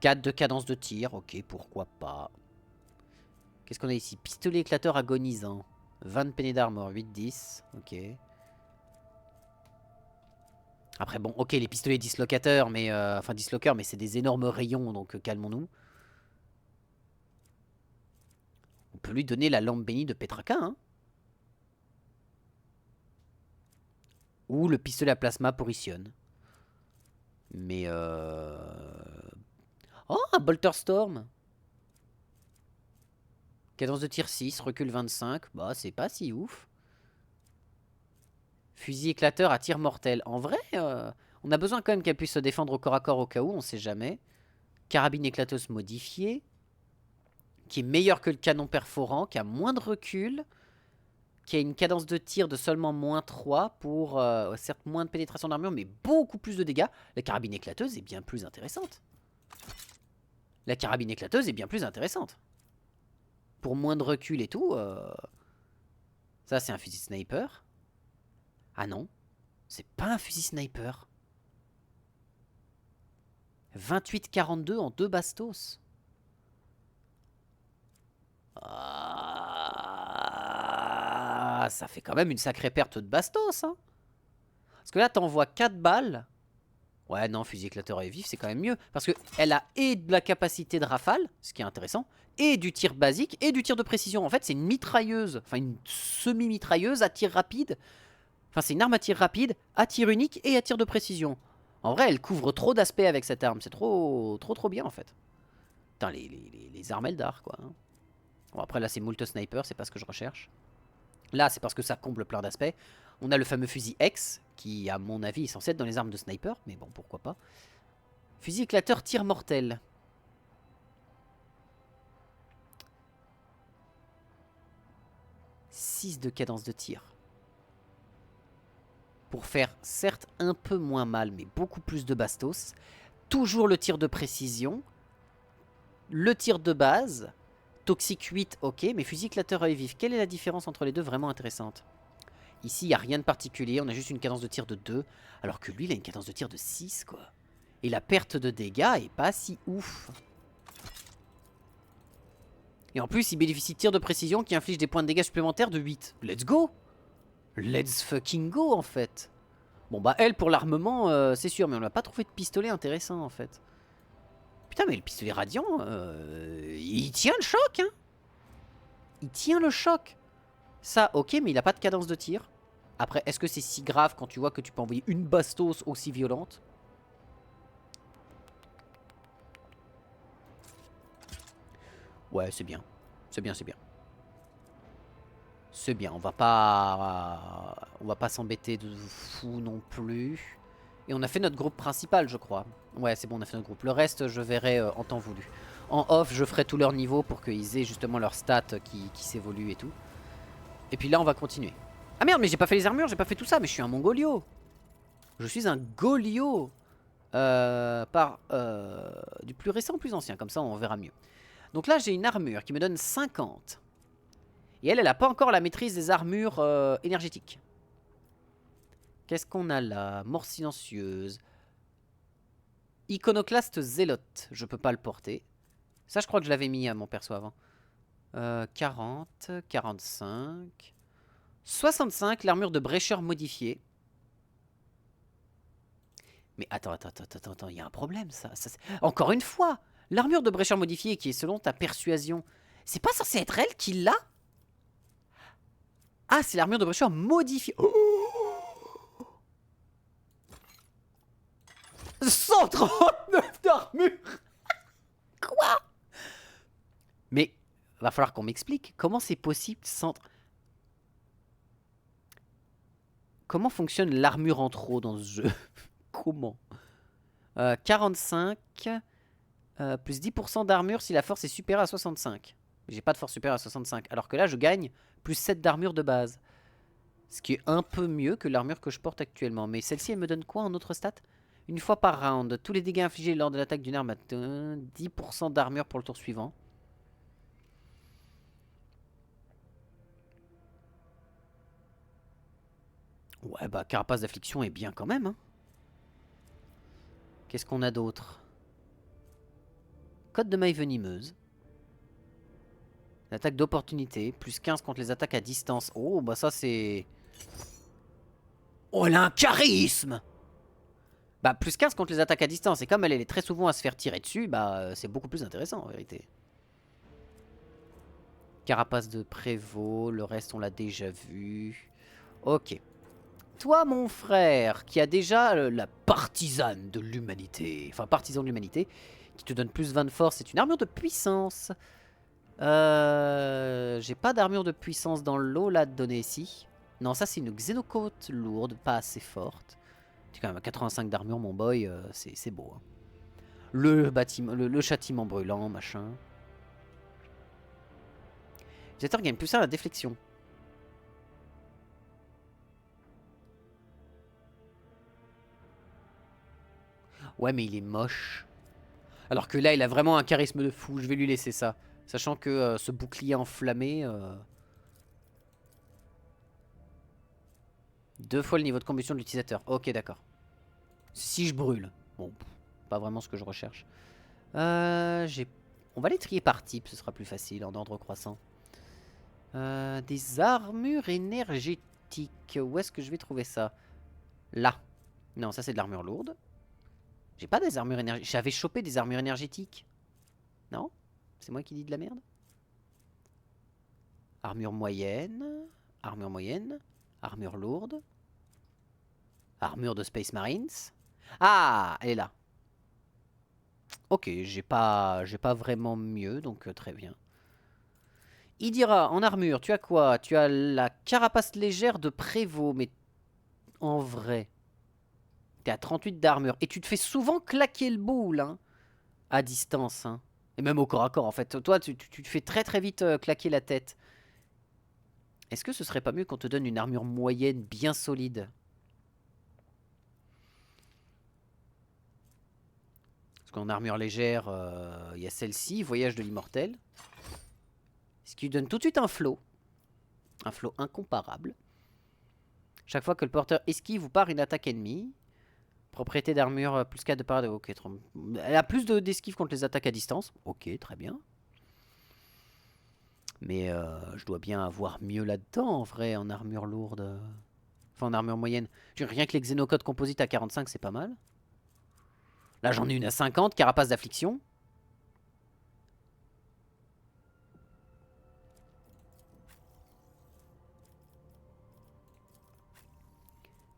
Speaker 1: 4 de cadence de tir, ok, pourquoi pas. Qu'est-ce qu'on a ici? Pistolet éclateur agonisant. 20 de péné d'armure, 8-10, ok. Après bon, ok, les pistolets dislocateurs, mais enfin disloqueurs, mais c'est des énormes rayons, donc calmons-nous. On peut lui donner la lampe bénie de Petraka, hein. Ou le pistolet à plasma pour Ision. Mais oh, un Bolter Storm. Cadence de tir 6, recul 25. Bah, c'est pas si ouf. Fusil éclateur à tir mortel. En vrai, on a besoin quand même qu'elle puisse se défendre au corps à corps au cas où, on sait jamais. Carabine éclateuse modifiée. Qui est meilleur que le canon perforant, qui a moins de recul. Qui a une cadence de tir de seulement moins 3 pour, certes, moins de pénétration d'armure, mais beaucoup plus de dégâts. La carabine éclateuse est bien plus intéressante. La carabine éclateuse est bien plus intéressante. Pour moins de recul et tout. Ça, c'est un fusil sniper. Ah non, c'est pas un fusil sniper. 28-42 en 2 bastos. Ah, ça fait quand même une sacrée perte de bastos. Hein. Parce que là, t'envoies 4 balles. Ouais, non, fusil éclateur et vif, c'est quand même mieux. Parce qu'elle a et de la capacité de rafale, ce qui est intéressant, et du tir basique, et du tir de précision. En fait, c'est une mitrailleuse, enfin une semi-mitrailleuse à tir rapide. Enfin, c'est une arme à tir rapide, à tir unique et à tir de précision. En vrai, elle couvre trop d'aspects avec cette arme. C'est trop bien, en fait. Putain, les armes Eldar, quoi. Hein. Bon, après, là, c'est Moult Sniper, c'est pas ce que je recherche. Là, c'est parce que ça comble plein d'aspects. On a le fameux fusil X, qui, à mon avis, est censé être dans les armes de sniper, mais bon, pourquoi pas. Fusil éclateur tir mortel. 6 de cadence de tir. Pour faire certes un peu moins mal, mais beaucoup plus de bastos. Toujours le tir de précision. Le tir de base. Toxique 8, ok, mais fusil éclateur œil vif. Quelle est la différence entre les deux vraiment intéressante? Ici, il n'y a rien de particulier, on a juste une cadence de tir de 2, alors que lui, il a une cadence de tir de 6, quoi. Et la perte de dégâts est pas si ouf. Et en plus, il bénéficie de tir de précision qui inflige des points de dégâts supplémentaires de 8. Let's go! Let's fucking go, en fait. Bon, bah, elle, pour l'armement, c'est sûr, mais on n'a pas trouvé de pistolet intéressant, en fait. Putain, mais le pistolet radiant, il tient le choc, hein. Il tient le choc. Ça, ok, mais il a pas de cadence de tir. Après, est-ce que c'est si grave quand tu vois que tu peux envoyer une bastos aussi violente? Ouais, c'est bien. C'est bien, c'est bien. C'est bien, on va pas s'embêter de fou non plus. Et on a fait notre groupe principal, je crois. Ouais, c'est bon, on a fait notre groupe. Le reste, je verrai en temps voulu. En off, je ferai tout leur niveau pour qu'ils aient justement leurs stats qui s'évoluent et tout. Et puis là, on va continuer. Ah merde, mais j'ai pas fait les armures, j'ai pas fait tout ça, mais je suis un mongolio. Je suis un golio. Du plus récent au plus ancien, comme ça on verra mieux. Donc là, j'ai une armure qui me donne 50. Et elle a pas encore la maîtrise des armures énergétiques. Qu'est-ce qu'on a là? Mort silencieuse. Iconoclaste zélote. Je peux pas le porter. Ça, je crois que je l'avais mis à mon perso avant. 40, 45... 65, l'armure de brécheur modifiée. Mais attends, il y a un problème, ça encore une fois, l'armure de brécheur modifiée qui est selon ta persuasion, c'est pas censé être elle qui l'a? Ah, c'est l'armure de brécheur modifiée. Oh, 139 d'armure. Quoi? Mais va falloir qu'on m'explique comment c'est possible sans... Comment fonctionne l'armure en trop dans ce jeu? Comment? 45 plus 10% d'armure si la force est supérieure à 65. J'ai pas de force supérieure à 65. Alors que là, je gagne plus 7 d'armure de base. Ce qui est un peu mieux que l'armure que je porte actuellement. Mais celle-ci, elle me donne quoi en autre stat? Une fois par round, tous les dégâts infligés lors de l'attaque d'une arme, 10% d'armure pour le tour suivant. Ouais, bah, carapace d'affliction est bien quand même, hein. Qu'est-ce qu'on a d'autre? Code de maille venimeuse. L'attaque d'opportunité. Plus 15 contre les attaques à distance. Oh, bah ça c'est... Oh, elle a un charisme! Bah, plus 15 contre les attaques à distance. Et comme elle est très souvent à se faire tirer dessus, bah c'est beaucoup plus intéressant en vérité. Carapace de prévôt. Le reste, on l'a déjà vu. Ok. Toi, mon frère, qui a déjà la partisane de l'humanité, enfin partisan de l'humanité, qui te donne plus 20 de force, c'est une armure de puissance. J'ai pas d'armure de puissance dans l'eau là de donner ici. Non, ça c'est une xénocote lourde, pas assez forte. Tu quand même à 85 d'armure, mon boy, c'est beau. Hein. Le châtiment brûlant, machin. Utilisateur gagne plus ça à la déflexion. Ouais, mais il est moche. Alors que là, il a vraiment un charisme de fou. Je vais lui laisser ça. Sachant que ce bouclier enflammé... 2 fois le niveau de combustion de l'utilisateur. Ok, d'accord. Si je brûle. Bon, pas vraiment ce que je recherche. On va les trier par type, ce sera plus facile en ordre croissant. Des armures énergétiques. Où est-ce que je vais trouver ça? Là. Non, ça c'est de l'armure lourde. J'ai pas des armures énergétiques. J'avais chopé des armures énergétiques. Non? C'est moi qui dis de la merde? Armure moyenne. Armure moyenne. Armure lourde. Armure de Space Marines. Ah, elle est là. Ok, j'ai pas vraiment mieux, donc très bien. Il dira, en armure, tu as quoi? Tu as la carapace légère de prévôt, mais en vrai, t'es à 38 d'armure. Et tu te fais souvent claquer le boule, hein, à distance. Hein. Et même au corps à corps, en fait. Toi, tu te fais très très vite claquer la tête. Est-ce que ce serait pas mieux qu'on te donne une armure moyenne bien solide? Parce qu'en armure légère, il y a celle-ci, Voyage de l'immortel. Ce qui lui donne tout de suite un flow. Un flow incomparable. Chaque fois que le porteur esquive ou part une attaque ennemie. Propriété d'armure plus 4 de parade. Ok, elle a plus d'esquive contre les attaques à distance. Ok, très bien. Mais je dois bien avoir mieux là-dedans en vrai, en armure lourde. Enfin, en armure moyenne. Rien que les xénocodes composites à 45, c'est pas mal. Là, j'en ai une à 50, carapace d'affliction.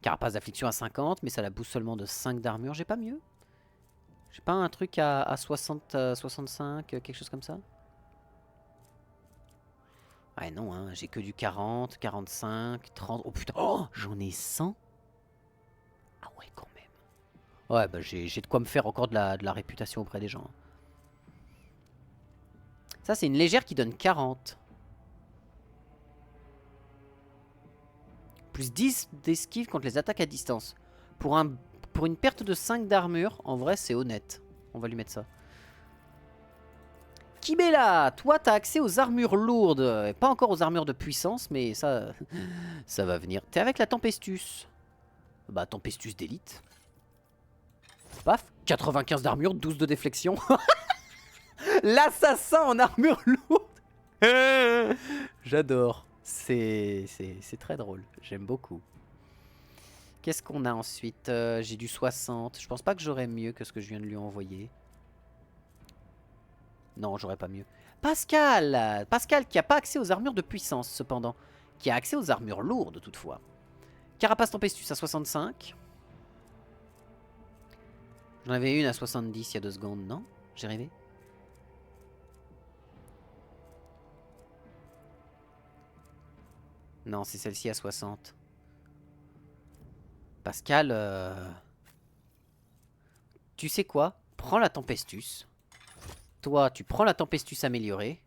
Speaker 1: Carapace d'affliction à 50, mais ça la booste seulement de 5 d'armure. J'ai pas mieux? J'ai pas un truc à 60, 65, quelque chose comme ça? Ouais, non, hein, j'ai que du 40, 45, 30. Oh putain, oh, j'en ai 100? Ah ouais, quand même. Ouais, bah j'ai de quoi me faire encore de la réputation auprès des gens. Ça, c'est une légère qui donne 40. Plus 10 d'esquive contre les attaques à distance. Pour une perte de 5 d'armure, en vrai, c'est honnête. On va lui mettre ça. Kibela, toi, t'as accès aux armures lourdes. Pas encore aux armures de puissance, mais ça, ça va venir. T'es avec la Tempestus. Bah, Tempestus d'élite. Paf, 95 d'armure, 12 de déflexion. L'assassin en armure lourde. J'adore. C'est très drôle. J'aime beaucoup. Qu'est-ce qu'on a ensuite? J'ai du 60. Je pense pas que j'aurais mieux que ce que je viens de lui envoyer. Non, j'aurais pas mieux. Pascal! Pascal qui a pas accès aux armures de puissance, cependant. Qui a accès aux armures lourdes, toutefois. Carapace Tempestus à 65. J'en avais une à 70 il y a 2 secondes, non? J'ai rêvé? Non, c'est celle-ci à 60. Pascal, tu sais quoi? Prends la Tempestus. Toi, tu prends la Tempestus améliorée.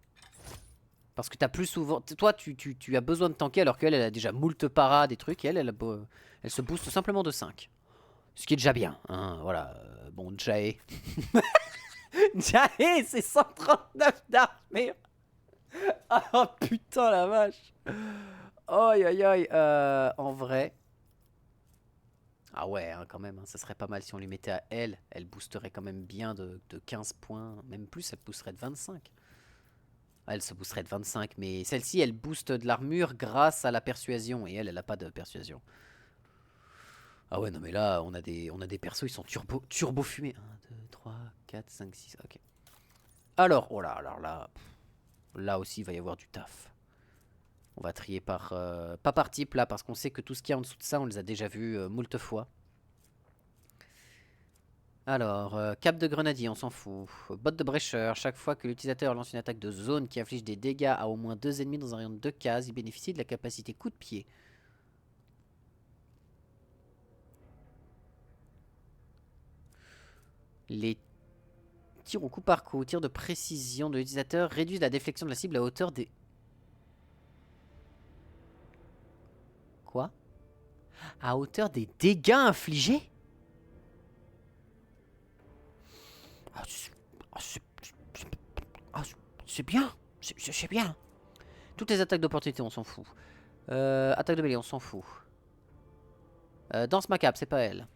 Speaker 1: Parce que t'as plus souvent... Toi, tu as besoin de tanker alors qu'elle, elle a déjà moult para, des trucs. Et elle se booste simplement de 5. Ce qui est déjà bien. Hein, voilà. Bon, Jae. Jae, c'est 139 d'armure. Oh putain, la vache. Aïe, aïe, aïe. En vrai... Ah ouais, hein, quand même, hein, ça serait pas mal si on lui mettait à elle. Elle boosterait quand même bien de 15 points. Même plus, elle boosterait de 25. Elle se boosterait de 25, mais celle-ci, elle booste de l'armure grâce à la persuasion. Et elle a pas de persuasion. Ah ouais, non mais là, on a des persos, ils sont turbo fumés. 1, 2, 3, 4, 5, 6, ok. Alors, oh là, alors là, là aussi, il va y avoir du taf. On va trier par... pas par type, là, parce qu'on sait que tout ce qu'il y a en dessous de ça, on les a déjà vus moult fois. Alors, cap de grenadier, on s'en fout. Botte de brècheur, chaque fois que l'utilisateur lance une attaque de zone qui inflige des dégâts à au moins 2 ennemis dans un rayon de 2 cases, il bénéficie de la capacité coup de pied. Les tirs au coup par coup, tirs de précision de l'utilisateur réduisent la déflexion de la cible à hauteur des... Quoi? À hauteur des dégâts infligés? C'est bien. C'est bien. Toutes les attaques d'opportunité, on s'en fout. Attaque de mêlée, on s'en fout. Danse macabre, c'est pas elle.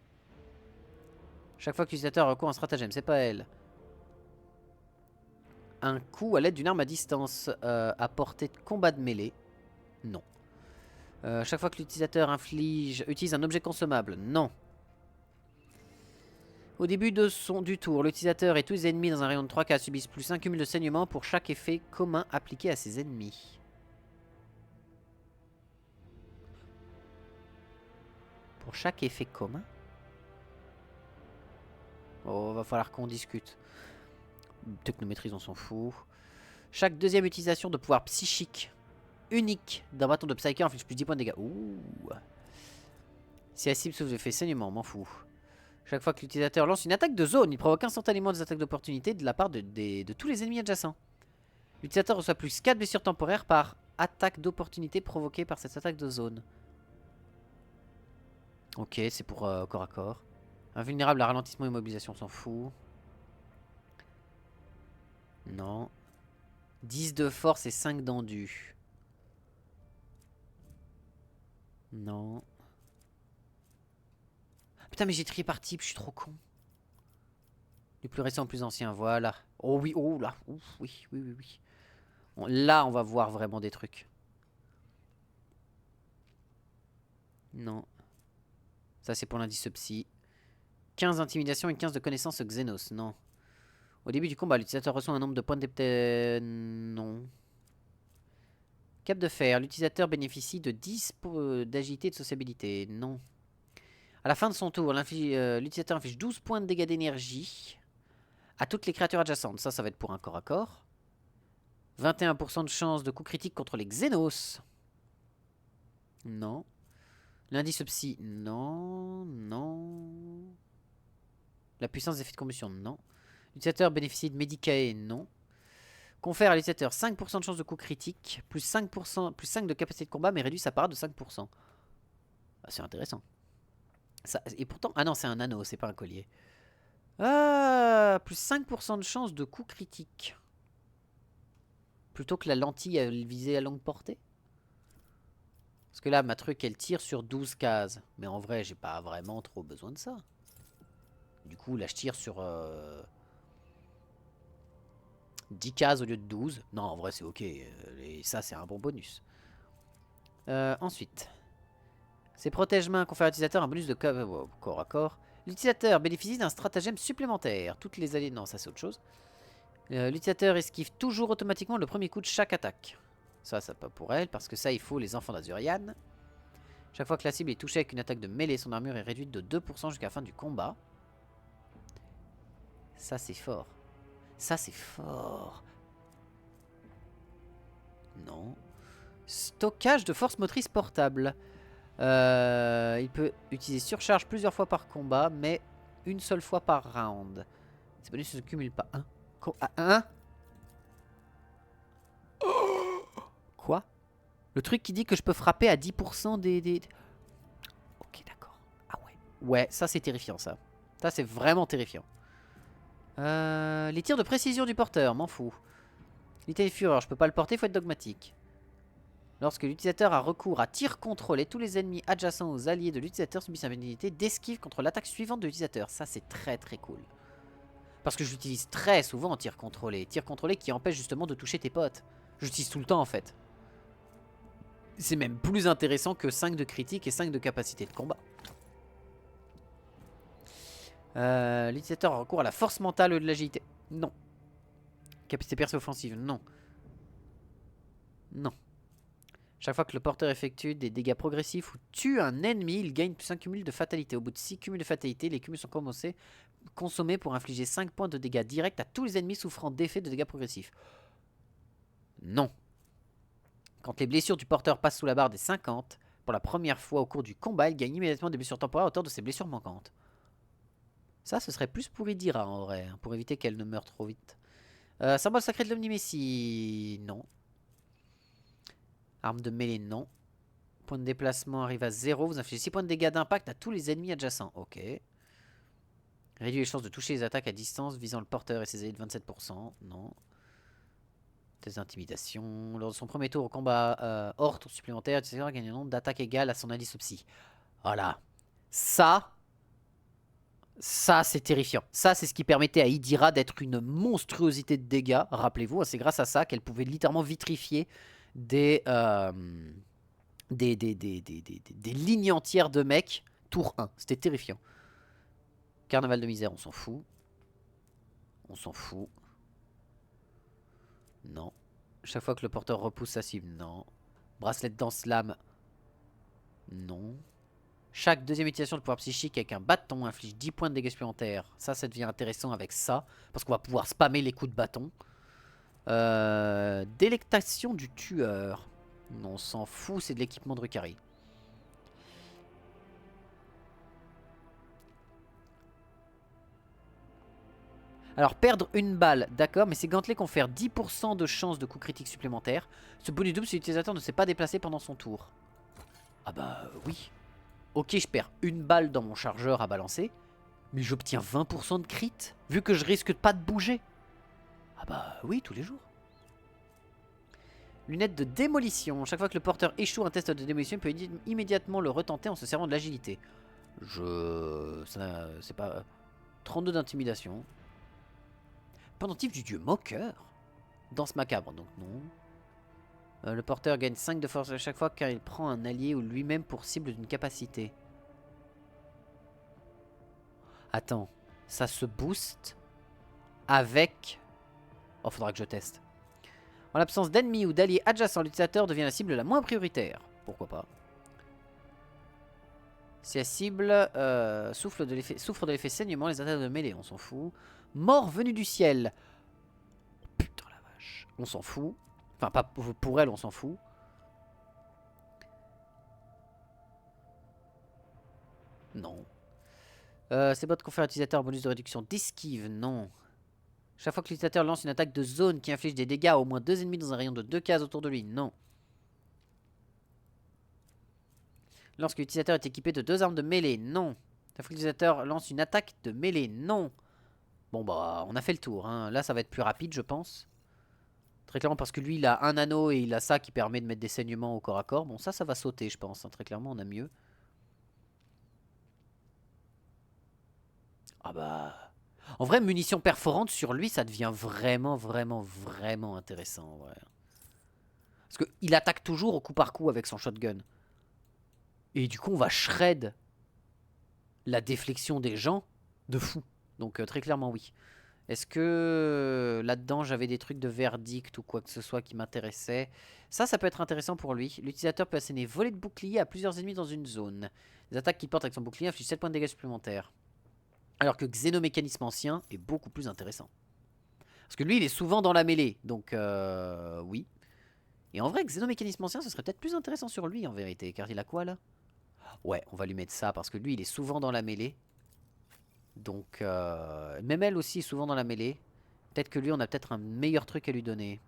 Speaker 1: Chaque fois que l'utilisateur recourt à un stratagème, c'est pas elle. Un coup à l'aide d'une arme à distance à portée de combat de mêlée. Non. Chaque fois que l'utilisateur utilise un objet consommable. Non. Au début du tour, l'utilisateur et tous les ennemis dans un rayon de 3 cases subissent plus un cumul de saignement pour chaque effet commun appliqué à ses ennemis. Pour chaque effet commun? Oh, va falloir qu'on discute. Technométrise, on s'en fout. Chaque deuxième utilisation de pouvoir psychique unique d'un bâton de Psyker inflige plus 10 points de dégâts. Ouh. Si la cible souffre d'effet saignement, m'en fous. Chaque fois que l'utilisateur lance une attaque de zone, il provoque instantanément des attaques d'opportunité de la part de tous les ennemis adjacents. L'utilisateur reçoit plus 4 blessures temporaires par attaque d'opportunité provoquée par cette attaque de zone. Ok, c'est pour corps à corps. Invulnérable à ralentissement et immobilisation, on s'en fout. Non. 10 de force et 5 d'endu. Non. Putain, mais j'ai trié par type, je suis trop con. Du plus récent au plus ancien, voilà. Oh oui, oh là. Ouf, oui, oui, oui, oui. Bon, là, on va voir vraiment des trucs. Non. Ça, c'est pour l'indice psy. 15 d'intimidation et 15 de connaissance Xenos. Non. Au début du combat, l'utilisateur reçoit un nombre de points de... Non. Cap de fer. L'utilisateur bénéficie de 10 d'agilité et de sociabilité. Non. À la fin de son tour, l'utilisateur inflige 12 points de dégâts d'énergie à toutes les créatures adjacentes. Ça va être pour un corps à corps. 21% de chance de coup critique contre les Xenos. Non. L'indice psy. Non. Non. La puissance des effets de combustion. Non. L'utilisateur bénéficie de Medicae. Non. Confère à l'utilisateur 5% de chance de coup critique, plus 5%, plus 5 de capacité de combat, mais réduit sa part de 5%. Ah, c'est intéressant. Ça, et pourtant... Ah non, c'est un anneau, c'est pas un collier. Ah, plus 5% de chance de coup critique. Plutôt que la lentille à viser à longue portée. Parce que là, ma truc, elle tire sur 12 cases. Mais en vrai, j'ai pas vraiment trop besoin de ça. Du coup, là, je tire sur 10 cases au lieu de 12. Non, en vrai, c'est ok. Et ça, c'est un bon bonus. Ensuite... Ces protège-mains confèrent à l'utilisateur un bonus de corps à corps. L'utilisateur bénéficie d'un stratagème supplémentaire. Toutes les alliés... Non, ça c'est autre chose. L'utilisateur esquive toujours automatiquement le premier coup de chaque attaque. Ça pas pour elle, parce que ça, il faut les enfants d'Azurian. Chaque fois que la cible est touchée avec une attaque de mêlée, son armure est réduite de 2% jusqu'à la fin du combat. Ça, c'est fort. Ça, c'est fort. Non. Stockage de force motrice portable. Il peut utiliser surcharge plusieurs fois par combat, mais une seule fois par round. Ces bonus ne se cumulent pas. Un. Quoi? Le truc qui dit que je peux frapper à 10% des... Ok, d'accord. Ah ouais. Ouais, ça c'est terrifiant, ça. Ça c'est vraiment terrifiant. Les tirs de précision du porteur, m'en fous. Unité de fureur, je peux pas le porter, faut être dogmatique. Lorsque l'utilisateur a recours à tir contrôlé, tous les ennemis adjacents aux alliés de l'utilisateur subissent une pénalité d'esquive contre l'attaque suivante de l'utilisateur. Ça, c'est très très cool. Parce que j'utilise très souvent en tir contrôlé. Tir contrôlé qui empêche justement de toucher tes potes. J'utilise tout le temps en fait. C'est même plus intéressant que 5 de critique et 5 de capacité de combat. L'utilisateur a recours à la force mentale ou de l'agilité. Non. Capacité percée offensive. Non. Non. Chaque fois que le porteur effectue des dégâts progressifs ou tue un ennemi, il gagne plus un cumul de fatalité. Au bout de 6 cumuls de fatalité, les cumuls sont consommés pour infliger 5 points de dégâts directs à tous les ennemis souffrant d'effets de dégâts progressifs. Non. Quand les blessures du porteur passent sous la barre des 50, pour la première fois au cours du combat, il gagne immédiatement des blessures temporaires à hauteur de ses blessures manquantes. Ça, ce serait plus pour Idira en vrai, pour éviter qu'elle ne meure trop vite. Symbole sacré de l'Omnimécie, non. Arme de mêlée, non. Point de déplacement arrive à 0. Vous infligez 6 points de dégâts d'impact à tous les ennemis adjacents. Ok. Réduit les chances de toucher les attaques à distance visant le porteur et ses alliés de 27%. Non. Des intimidations. Lors de son premier tour au combat hors tour supplémentaire, l'utilisateur gagne un nombre d'attaques égal à son indice psy. Voilà. Ça c'est terrifiant. Ça, c'est ce qui permettait à Idira d'être une monstruosité de dégâts. Rappelez-vous, c'est grâce à ça qu'elle pouvait littéralement vitrifier des lignes entières de mecs. Tour 1. C'était terrifiant. Carnaval de misère, on s'en fout. On s'en fout. Non. Chaque fois que le porteur repousse sa cible, non. Bracelet de danse-lame. Non. Chaque deuxième utilisation de pouvoir psychique avec un bâton inflige 10 points de dégâts supplémentaires. Ça devient intéressant avec ça. Parce qu'on va pouvoir spammer les coups de bâton. Délectation du tueur. Non, on s'en fout, c'est de l'équipement de Drukhari. Alors perdre une balle, d'accord, mais ces gantelets confèrent 10% de chance de coup critique supplémentaire. Ce bonus double si l'utilisateur ne s'est pas déplacé pendant son tour. Ah bah oui. Ok, je perds une balle dans mon chargeur à balancer, mais j'obtiens 20% de crit, vu que je risque pas de bouger. Ah bah oui, tous les jours. Lunettes de démolition. Chaque fois que le porteur échoue un test de démolition, il peut immédiatement le retenter en se servant de l'agilité. C'est pas... 32 d'intimidation. Pendentif du dieu moqueur. Danse macabre, donc non. Le porteur gagne 5 de force à chaque fois car il prend un allié ou lui-même pour cible d'une capacité. Attends, ça se booste avec... Oh, faudra que je teste. En l'absence d'ennemis ou d'alliés adjacents, l'utilisateur devient la cible la moins prioritaire. Pourquoi pas. Si la cible souffre de l'effet saignement, les attaques de mêlée, on s'en fout. Mort venue du ciel. Putain la vache. On s'en fout. Enfin, pas pour elle, on s'en fout. Non. C'est bot confère à l'utilisateur un bonus de réduction d'esquive. Non. Chaque fois que l'utilisateur lance une attaque de zone qui inflige des dégâts à au moins 2 ennemis dans un rayon de 2 cases autour de lui. Non. Lorsque l'utilisateur est équipé de 2 armes de mêlée. Non. Chaque fois que l'utilisateur lance une attaque de mêlée. Non. Bon bah, on a fait le tour. Hein. Là, ça va être plus rapide, je pense. Très clairement parce que lui, il a un anneau et il a ça qui permet de mettre des saignements au corps à corps. Bon, ça va sauter, je pense. Hein. Très clairement, on a mieux. Ah bah... En vrai, munitions perforantes sur lui, ça devient vraiment, vraiment, vraiment intéressant. En vrai. Parce qu'il attaque toujours au coup par coup avec son shotgun. Et du coup, on va shred la déflexion des gens de fou. Donc très clairement, oui. Est-ce que là-dedans, j'avais des trucs de verdict ou quoi que ce soit qui m'intéressait? Ça peut être intéressant pour lui. L'utilisateur peut asséner voler de bouclier à plusieurs ennemis dans une zone. Les attaques qu'il porte avec son bouclier infligent 7 points de dégâts supplémentaires. Alors que Xénomécanisme ancien est beaucoup plus intéressant. Parce que lui, il est souvent dans la mêlée. Donc, oui. Et en vrai, Xénomécanisme ancien, ce serait peut-être plus intéressant sur lui, en vérité. Car il a quoi, là? Ouais, on va lui mettre ça. Parce que lui, il est souvent dans la mêlée. Donc, même elle aussi est souvent dans la mêlée. Peut-être que lui, on a peut-être un meilleur truc à lui donner.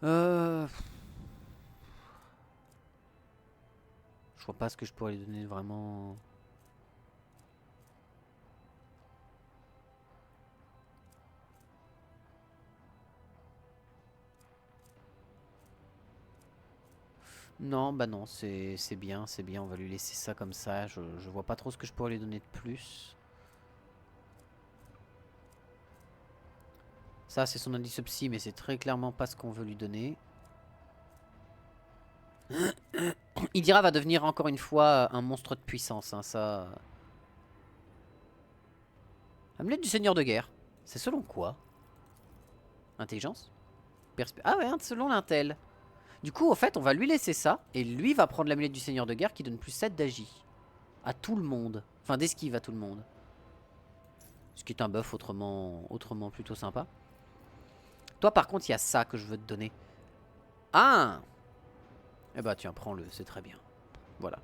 Speaker 1: Je vois pas ce que je pourrais lui donner vraiment. Non, bah non, c'est bien, on va lui laisser ça comme ça. Je vois pas trop ce que je pourrais lui donner de plus. Ça, c'est son indice psy, mais c'est très clairement pas ce qu'on veut lui donner. Idira va devenir encore une fois un monstre de puissance, hein, ça. Amulette du Seigneur de Guerre. C'est selon quoi? Intelligence? Ah ouais, selon l'intel. Du coup, au fait, on va lui laisser ça. Et lui va prendre l'amulette du Seigneur de Guerre qui donne plus 7 d'agi. À tout le monde. Enfin, d'esquive à tout le monde. Ce qui est un buff autrement plutôt sympa. Toi, par contre, il y a ça que je veux te donner. Ah! Eh bah, tiens, prends-le, c'est très bien. Voilà.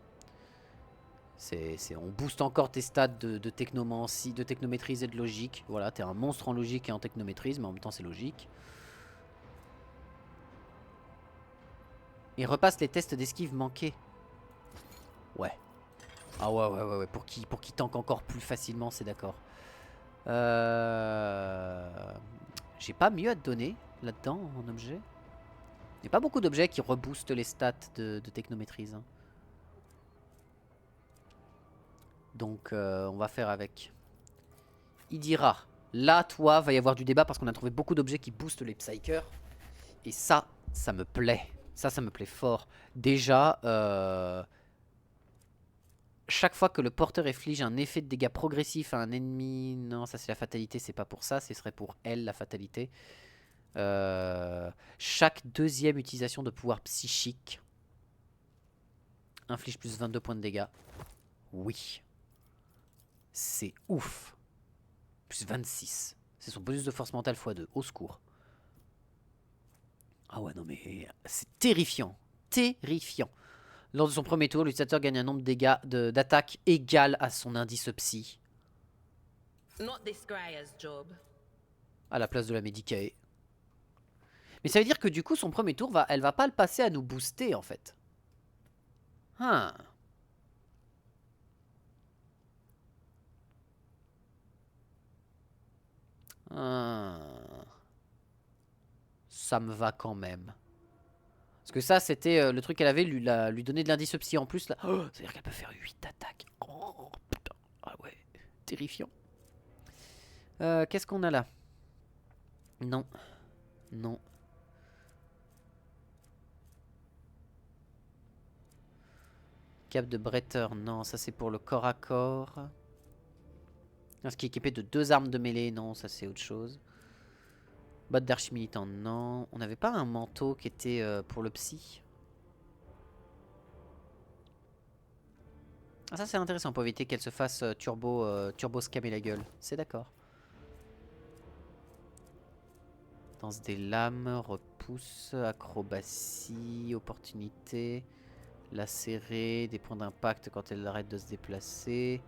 Speaker 1: On booste encore tes stats de technomancie, de technomaîtrise et de logique. Voilà, t'es un monstre en logique et en technomaîtrise, mais en même temps, c'est logique. Et repasse les tests d'esquive manqués. Ouais. Ah ouais. Pour qu'il tank encore plus facilement, c'est d'accord. J'ai pas mieux à te donner là-dedans en objet. Il n'y a pas beaucoup d'objets qui reboostent les stats de technomaîtrise. Hein. Donc on va faire avec. Il dira. Là, toi, va y avoir du débat parce qu'on a trouvé beaucoup d'objets qui boostent les psychers. Et ça me plaît. Ça me plaît fort. Déjà, chaque fois que le porteur inflige un effet de dégâts progressif à un ennemi... Non, ça c'est la fatalité, c'est pas pour ça. Ce serait pour elle, la fatalité. Chaque deuxième utilisation de pouvoir psychique inflige plus 22 points de dégâts. Oui. C'est ouf. Plus 26. C'est son bonus de force mentale x2. Au secours. Ah ouais, non mais c'est terrifiant. Terrifiant. Lors de son premier tour, l'utilisateur gagne un nombre de dégâts d'attaque égal à son indice psy. À la place de la Medicae. Mais ça veut dire que du coup, son premier tour, elle va pas le passer à nous booster en fait. Ah. Ça me va quand même. Parce que ça, c'était le truc qu'elle avait, lui donner de l'indice psy en plus. Là. Oh, ça veut dire qu'elle peut faire 8 attaques. Oh, putain. Ah ouais, terrifiant. Qu'est-ce qu'on a là? Non. Non. Cap de Bretter, non, ça c'est pour le corps à corps. Ce qui est équipé de 2 armes de mêlée, non, ça c'est autre chose. Botte d'archi-militant, non. On n'avait pas un manteau qui était pour le psy? Ah ça c'est intéressant pour éviter qu'elle se fasse turbo scammer la gueule. C'est d'accord. Danse des lames, repousse, acrobatie, opportunité, lacérer, des points d'impact quand elle arrête de se déplacer.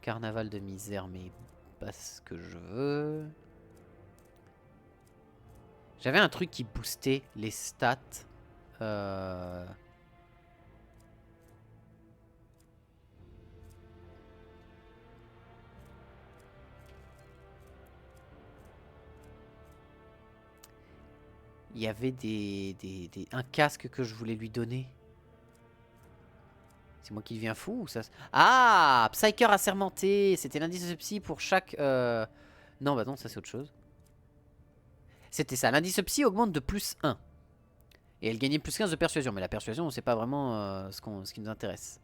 Speaker 1: Carnaval de misère, mais pas ce que je veux. J'avais un truc qui boostait les stats. Il y avait un casque que je voulais lui donner. C'est moi qui deviens fou ou ça... Ah, Psyker assermenté. C'était l'indice de psy pour chaque... Non, bah non, ça c'est autre chose. C'était ça. L'indice psy augmente de plus 1. Et elle gagnait plus 15 de persuasion. Mais la persuasion, c'est pas vraiment ce qui nous intéresse.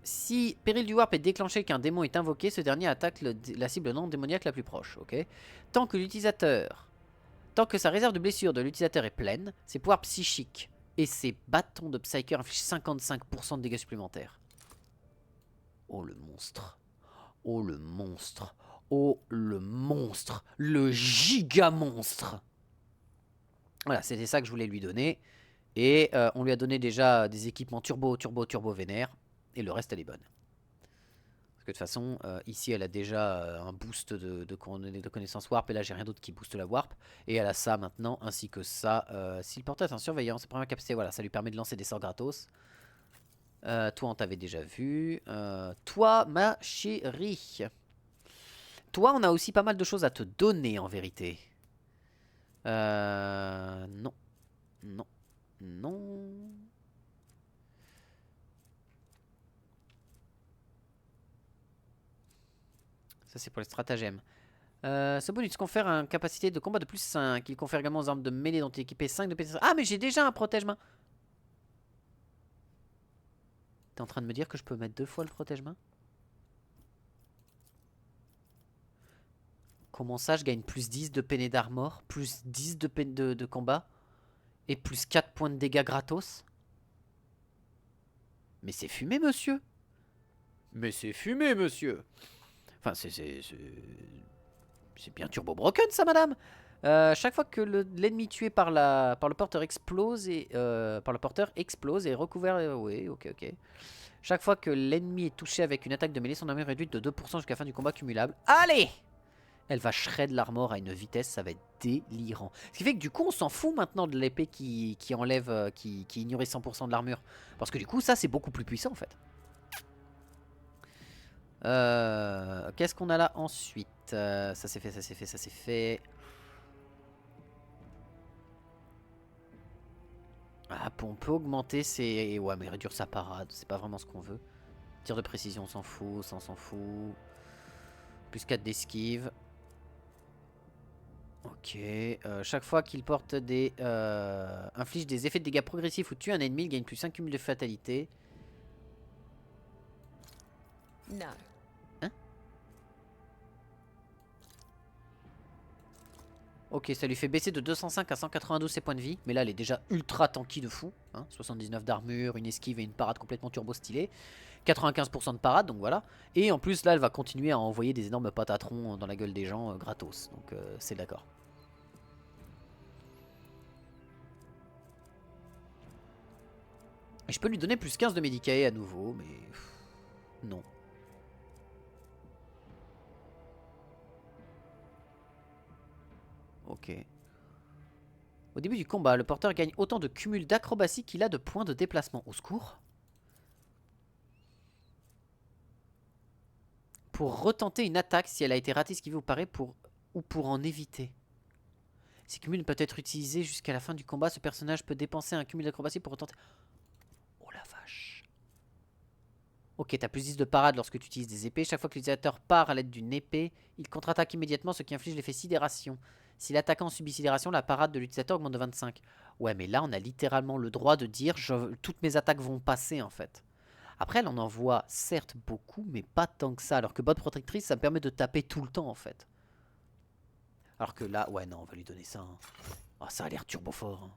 Speaker 1: Si Péril du Warp est déclenché et qu'un démon est invoqué, ce dernier attaque la cible non démoniaque la plus proche. Ok. Tant que sa réserve de blessure de l'utilisateur est pleine, ses pouvoirs psychiques et ses bâtons de Psyker infligent 55% de dégâts supplémentaires. Oh le monstre. Oh le monstre. Oh le monstre. Le giga monstre. Voilà, c'était ça que je voulais lui donner. Et on lui a donné déjà des équipements turbo vénère. Et le reste, elle est bonne. Parce que de toute façon, ici, elle a déjà un boost de connaissance warp. Et là, j'ai rien d'autre qui booste la warp. Et elle a ça maintenant, ainsi que ça. Si le porteur est en surveillance, c'est première capacité, voilà, ça lui permet de lancer des sorts gratos. Toi, on t'avait déjà vu. Toi, ma chérie. Toi, on a aussi pas mal de choses à te donner, en vérité. Non. Non. Non. Ça, c'est pour les stratagèmes. Ce bonus confère une capacité de combat de plus 5. Il confère également aux armes de mêlée dont il est équipé 5 de pénétration. Ah, mais j'ai déjà un protège-main. T'es en train de me dire que je peux mettre 2 fois le protège-main? Comment ça, je gagne plus 10 de peiné d'armor, plus 10 de combat et plus 4 points de dégâts gratos? Mais c'est fumé, monsieur. Mais c'est fumé, monsieur. Enfin, c'est bien turbo broken, ça, madame. Chaque fois que l'ennemi tué par le porteur explose et est recouvert. Oui, ok, ok. Chaque fois que l'ennemi est touché avec une attaque de mêlée, son armure est réduite de 2% jusqu'à la fin du combat cumulable. Allez! Elle va shred l'armor à une vitesse, ça va être délirant. Ce qui fait que du coup, on s'en fout maintenant de l'épée qui enlève, qui ignorait 100% de l'armure. Parce que du coup, ça, c'est beaucoup plus puissant en fait. Qu'est-ce qu'on a là ensuite? Ça c'est fait, ça c'est fait, ça c'est fait. Ah, on peut augmenter ses... Ouais, mais réduire sa parade, c'est pas vraiment ce qu'on veut. Tir de précision, on s'en fout, ça on s'en fout. Plus 4 d'esquive. Ok. Chaque fois qu'il porte des... inflige des effets de dégâts progressifs ou tue un ennemi, il gagne plus 5 cumuls de fatalité.
Speaker 2: Non.
Speaker 1: Hein? Ok, ça lui fait baisser de 205 à 192 ses points de vie. Mais là, elle est déjà ultra tanky de fou. Hein, 79 d'armure, une esquive et une parade complètement turbo stylée. 95% de parade, donc voilà. Et en plus, là, elle va continuer à envoyer des énormes patatrons dans la gueule des gens gratos. Donc c'est d'accord. Et je peux lui donner plus 15 de Medicae à nouveau, mais... non. Ok. Au début du combat, le porteur gagne autant de cumul d'acrobatie qu'il a de points de déplacement. Au secours. Pour retenter une attaque si elle a été ratée esquivée ou parée ou pour en éviter. Ces cumuls peuvent être utilisés jusqu'à la fin du combat. Ce personnage peut dépenser un cumul d'acrobatie pour retenter... oh la vache. Ok, t'as plus 10 de parade lorsque tu utilises des épées. Chaque fois que l'utilisateur part à l'aide d'une épée, il contre-attaque immédiatement, ce qui inflige l'effet sidération. Si l'attaquant subit sidération, la parade de l'utilisateur augmente de 25. Ouais, mais là, on a littéralement le droit de dire toutes mes attaques vont passer, en fait. Après, elle en envoie certes beaucoup, mais pas tant que ça. Alors que botte protectrice, ça me permet de taper tout le temps, en fait. Alors que là, ouais, non, on va lui donner ça. Hein. Oh, ça a l'air turbo fort. Hein.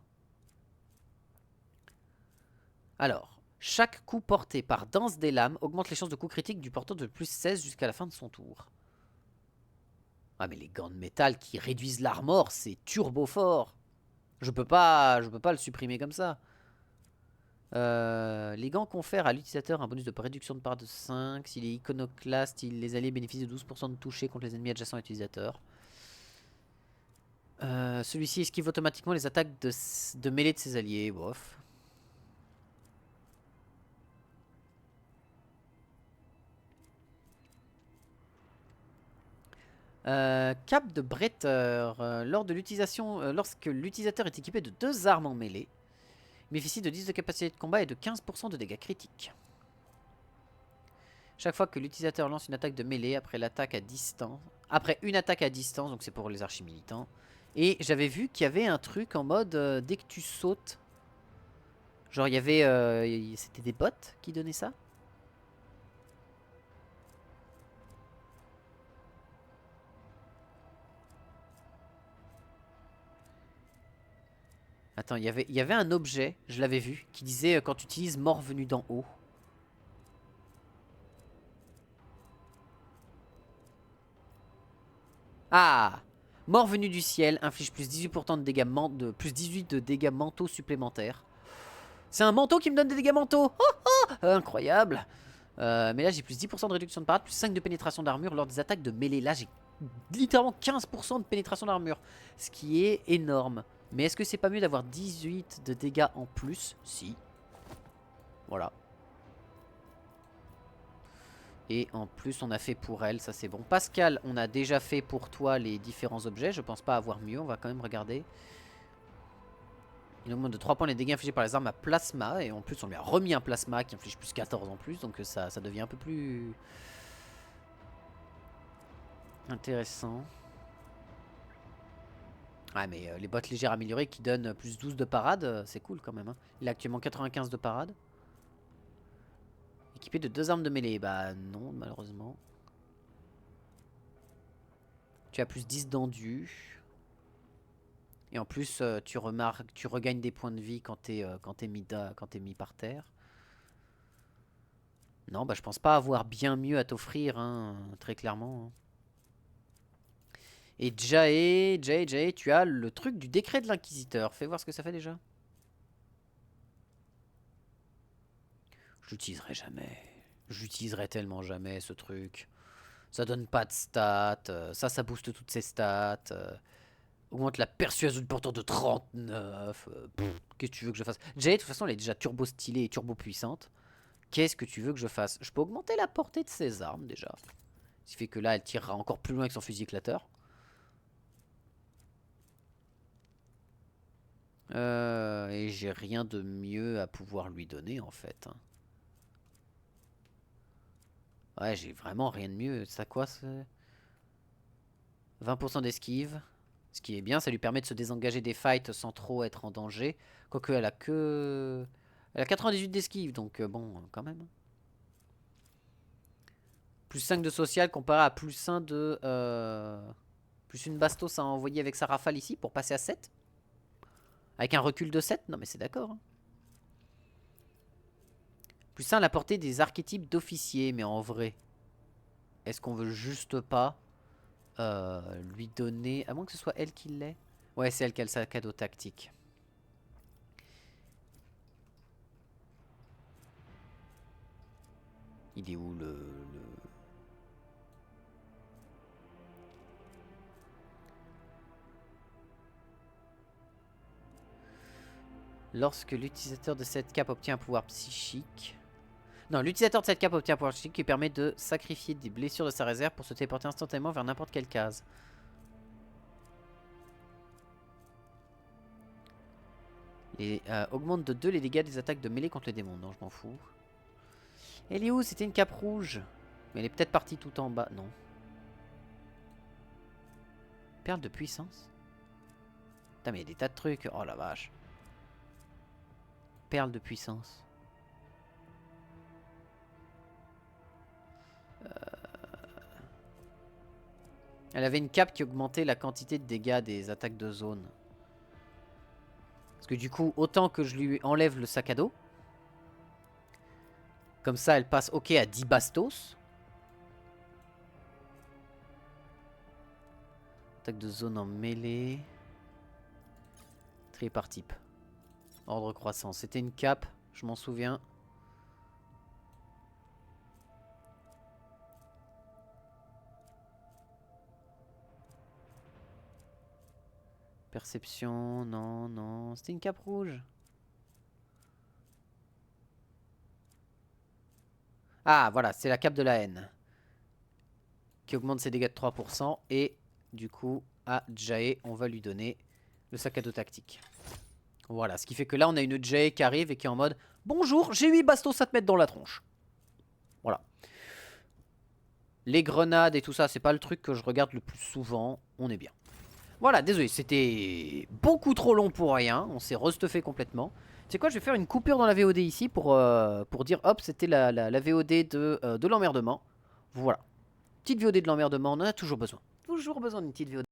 Speaker 1: Alors, chaque coup porté par Danse des Lames augmente les chances de coup critique du porteur de plus 16 jusqu'à la fin de son tour. Ah mais les gants de métal qui réduisent l'armor, c'est turbo fort. Je peux pas le supprimer comme ça. Les gants confèrent à l'utilisateur un bonus de réduction de part de 5. S'il est iconoclaste, les alliés bénéficient de 12% de toucher contre les ennemis adjacents à l'utilisateur. Celui-ci esquive automatiquement les attaques de mêlée de ses alliés. Bof. Cap de bretteur. Lorsque l'utilisateur est équipé de 2 armes en mêlée, il bénéficie de 10 de capacité de combat et de 15% de dégâts critiques. Chaque fois que l'utilisateur lance une attaque de mêlée après une attaque à distance, donc c'est pour les archi-militants. Et j'avais vu qu'il y avait un truc en mode dès que tu sautes, genre il y avait, c'était des bots qui donnaient ça. Attends, il y avait un objet, je l'avais vu, qui disait quand tu utilises mort venu d'en haut. Ah! Mort venu du ciel inflige plus 18% de dégâts plus 18 de dégâts mentaux supplémentaires. C'est un manteau qui me donne des dégâts mentaux. Oh, oh incroyable. Mais là j'ai plus 10% de réduction de parade, plus 5 de pénétration d'armure lors des attaques de mêlée. Là j'ai littéralement 15% de pénétration d'armure, ce qui est énorme. Mais est-ce que c'est pas mieux d'avoir 18 de dégâts en plus? Si. Voilà. Et en plus on a fait pour elle, ça c'est bon. Pascal, on a déjà fait pour toi les différents objets. Je pense pas avoir mieux, on va quand même regarder. Il augmente de 3 points les dégâts infligés par les armes à plasma. Et en plus on lui a remis un plasma qui inflige plus 14 en plus. Donc ça devient un peu plus intéressant. Ouais mais les bottes légères améliorées qui donnent plus 12 de parade, c'est cool quand même. Hein. Il a actuellement 95 de parade. Équipé de 2 armes de mêlée. Bah non malheureusement. Tu as plus 10 d'endu. Et en plus tu regagnes des points de vie quand t'es mis par terre. Non bah je pense pas avoir bien mieux à t'offrir hein, très clairement. Hein. Et Jay, tu as le truc du décret de l'inquisiteur. Fais voir ce que ça fait déjà. Je l'utiliserai jamais. J'utiliserai tellement jamais ce truc. Ça donne pas de stats. Ça booste toutes ses stats. Augmente la persuasion du porteur de 39. Qu'est-ce que tu veux que je fasse? Jay, de toute façon, elle est déjà turbo stylée et turbo puissante. Qu'est-ce que tu veux que je fasse? Je peux augmenter la portée de ses armes déjà. Ce qui fait que là, elle tirera encore plus loin avec son fusil éclateur. Et j'ai rien de mieux à pouvoir lui donner en fait. Hein. Ouais, j'ai vraiment rien de mieux. Ça quoi, c'est 20% d'esquive. Ce qui est bien, ça lui permet de se désengager des fights sans trop être en danger. Quoique, elle a que... Elle a 98 d'esquive, donc bon, quand même. Plus 5 de social comparé à plus 1 de... Plus une bastos à envoyer avec sa rafale ici pour passer à 7. Avec un recul de 7. Non mais c'est d'accord. Hein. Plus 1 à la portée des archétypes d'officiers. Mais en vrai, est-ce qu'on veut juste pas lui donner... À moins que ce soit elle qui l'ait. Ouais, c'est elle qui a le sac à dos tactique. Il est où le... Lorsque l'utilisateur de cette cape obtient un pouvoir psychique... Non, l'utilisateur de cette cape obtient un pouvoir psychique qui permet de sacrifier des blessures de sa réserve pour se téléporter instantanément vers n'importe quelle case. Et augmente de 2 les dégâts des attaques de mêlée contre les démons. Non, je m'en fous. Elle est où? C'était une cape rouge. Mais elle est peut-être partie tout en bas. Non. Perle de puissance. Putain, mais il y a des tas de trucs. Oh la vache. Perle de puissance. Elle avait une cape qui augmentait la quantité de dégâts des attaques de zone. Parce que du coup, autant que je lui enlève le sac à dos. Comme ça, elle passe ok à 10 bastos. Attaque de zone en mêlée. Trier par type. Ordre croissant. C'était une cape, je m'en souviens. Perception, non, non. C'était une cape rouge. Ah, voilà, c'est la cape de la haine. Qui augmente ses dégâts de 3%. Et du coup, à Jae, on va lui donner le sac à dos tactique. Voilà, ce qui fait que là, on a une Jae qui arrive et qui est en mode « Bonjour, j'ai 8 bastos à te mettre dans la tronche. » Voilà. Les grenades et tout ça, c'est pas le truc que je regarde le plus souvent. On est bien. Voilà, désolé, c'était beaucoup trop long pour rien. On s'est restuffé complètement. Tu sais quoi, je vais faire une coupure dans la VOD ici pour dire hop, c'était la VOD de l'emmerdement. Voilà. Petite VOD de l'emmerdement, on en a toujours besoin. Toujours besoin d'une petite VOD.